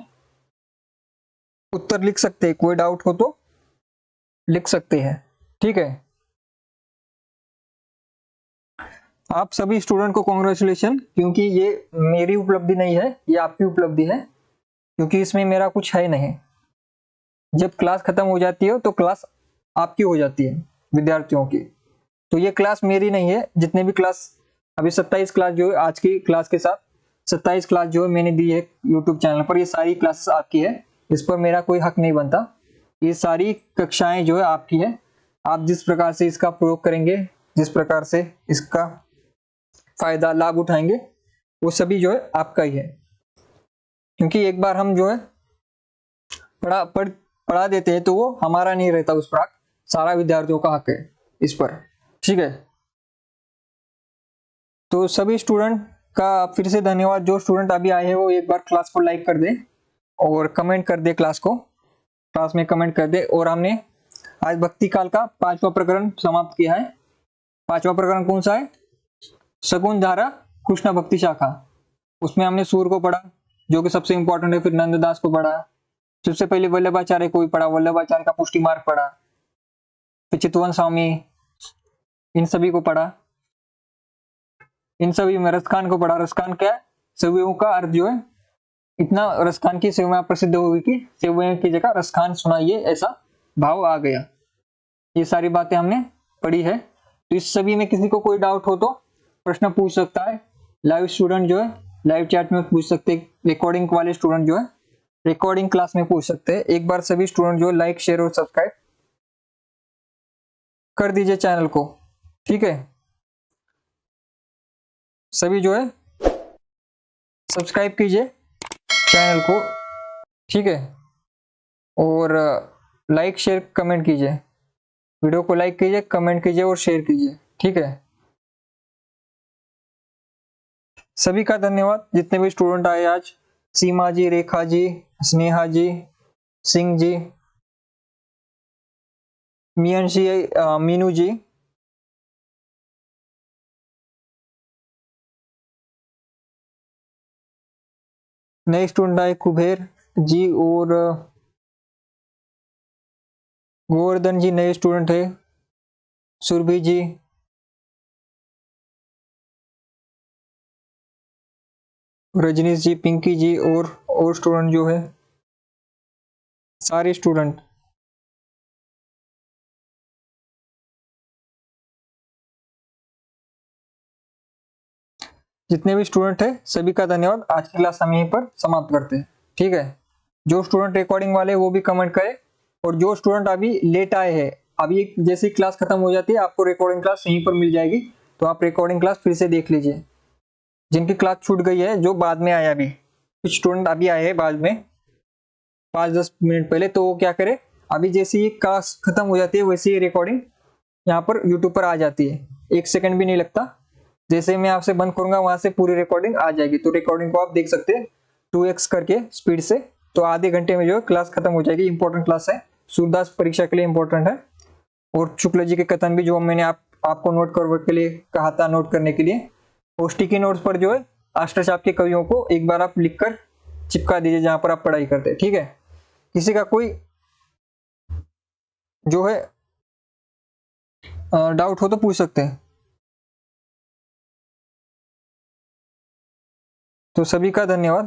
उत्तर लिख सकते हैं, कोई डाउट हो तो लिख सकते हैं। ठीक है, आप सभी स्टूडेंट को कॉन्ग्रेचुलेशन, क्योंकि ये मेरी उपलब्धि नहीं है, ये आपकी उपलब्धि है, क्योंकि इसमें मेरा कुछ है नहीं। जब क्लास खत्म हो जाती है तो क्लास आपकी हो जाती है, विद्यार्थियों की। तो ये क्लास मेरी नहीं है। जितने भी क्लास, अभी 27 क्लास जो है, आज की क्लास के साथ 27 क्लास जो है मैंने दी है यूट्यूब चैनल पर, ये सारी क्लासेस आपकी है, इस पर मेरा कोई हक नहीं बनता। ये सारी कक्षाएं जो है आपकी है। आप जिस प्रकार से इसका प्रयोग करेंगे, जिस प्रकार से इसका फायदा लाभ उठाएंगे, वो सभी जो है आपका ही है। क्योंकि एक बार हम जो है पढ़ा देते हैं तो वो हमारा नहीं रहता, उस पर सारा विद्यार्थियों का हक है इस पर। ठीक है, तो सभी स्टूडेंट का फिर से धन्यवाद। जो स्टूडेंट अभी आए हैं वो एक बार क्लास को लाइक कर दे और कमेंट कर दे, क्लास में कमेंट कर दे। और हमने आज भक्ति काल का 5वां प्रकरण समाप्त किया है। 5वां प्रकरण कौन सा है? शकुन धारा कृष्ण भक्ति शाखा। उसमें हमने सूर को पढ़ा, जो कि सबसे इंपॉर्टेंट है। फिर नंददास को पढ़ा, सबसे पहले वल्लभाचार्य को भी पढ़ा, वल्लभाचार्य का पुष्टि मार्ग पढ़ा, फिर चितवन स्वामी, इन सभी को पढ़ा। इन सभी में रसखान को पढ़ा। रसखान क्या है? सेवयों का अर्थ जो है, इतना रसखान की सेवयां प्रसिद्ध हो गई कि सेवयों की जगह रसखान सुनाइए, ऐसा भाव आ गया। ये सारी बातें हमने पढ़ी है। तो इस सभी में किसी को कोई डाउट हो तो प्रश्न पूछ सकता है। लाइव स्टूडेंट जो है लाइव चैट में पूछ सकते हैं, रिकॉर्डिंग वाले स्टूडेंट जो है रिकॉर्डिंग क्लास में पूछ सकते हैं। एक बार सभी स्टूडेंट जो लाइक, शेयर और सब्सक्राइब कर दीजिए चैनल को। ठीक है, सभी जो है सब्सक्राइब कीजिए चैनल को। ठीक है, और लाइक, शेयर, कमेंट कीजिए। वीडियो को लाइक कीजिए, कमेंट कीजिए और शेयर कीजिए। ठीक है, सभी का धन्यवाद जितने भी स्टूडेंट आए आज। सीमा जी, रेखा जी, स्नेहा जी, सिंह जी, मियन जी, मीनू जी, नए स्टूडेंट आए कुबेर जी और गोवर्धन जी, नए स्टूडेंट है। सुरभि जी, रजनीश जी, पिंकी जी और स्टूडेंट जो है, सारे स्टूडेंट। जितने भी स्टूडेंट है सभी का धन्यवाद। आज की क्लास हम यहीं पर समाप्त करते हैं। ठीक है, जो स्टूडेंट रिकॉर्डिंग वाले वो भी कमेंट करें, और जो स्टूडेंट अभी लेट आए हैं, अभी जैसे क्लास खत्म हो जाती है आपको रिकॉर्डिंग क्लास यहीं पर मिल जाएगी। तो आप रिकॉर्डिंग क्लास फिर से देख लीजिए। जिनकी क्लास छूट गई है, जो बाद में आया, अभी कुछ स्टूडेंट अभी आए हैं बाद में 5-10 मिनट पहले, तो वो क्या करे, अभी जैसे ही क्लास खत्म हो जाती है वैसे ही रिकॉर्डिंग यहाँ पर यूट्यूब पर आ जाती है, 1 सेकंड भी नहीं लगता। जैसे मैं आपसे बंद करूंगा वहां से पूरी रिकॉर्डिंग आ जाएगी। तो रिकॉर्डिंग को आप देख सकते हैं 2x करके स्पीड से, तो आधे घंटे में जो है क्लास खत्म हो जाएगी। इंपॉर्टेंट क्लास है, सूरदास परीक्षा के लिए इंपॉर्टेंट है। और शुक्ल जी के कथन भी जो मैंने आपको नोट करने के लिए कहा था, नोट करने के लिए, वो स्टिकी नोट्स पर जो है अष्टचाप के कवियों को एक बार आप लिखकर चिपका दीजिए जहां पर आप पढ़ाई करते हैं, ठीक है। किसी का कोई जो है डाउट हो तो पूछ सकते हैं। तो सभी का धन्यवाद।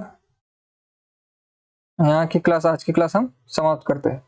यहाँ की क्लास, आज की क्लास हम समाप्त करते हैं।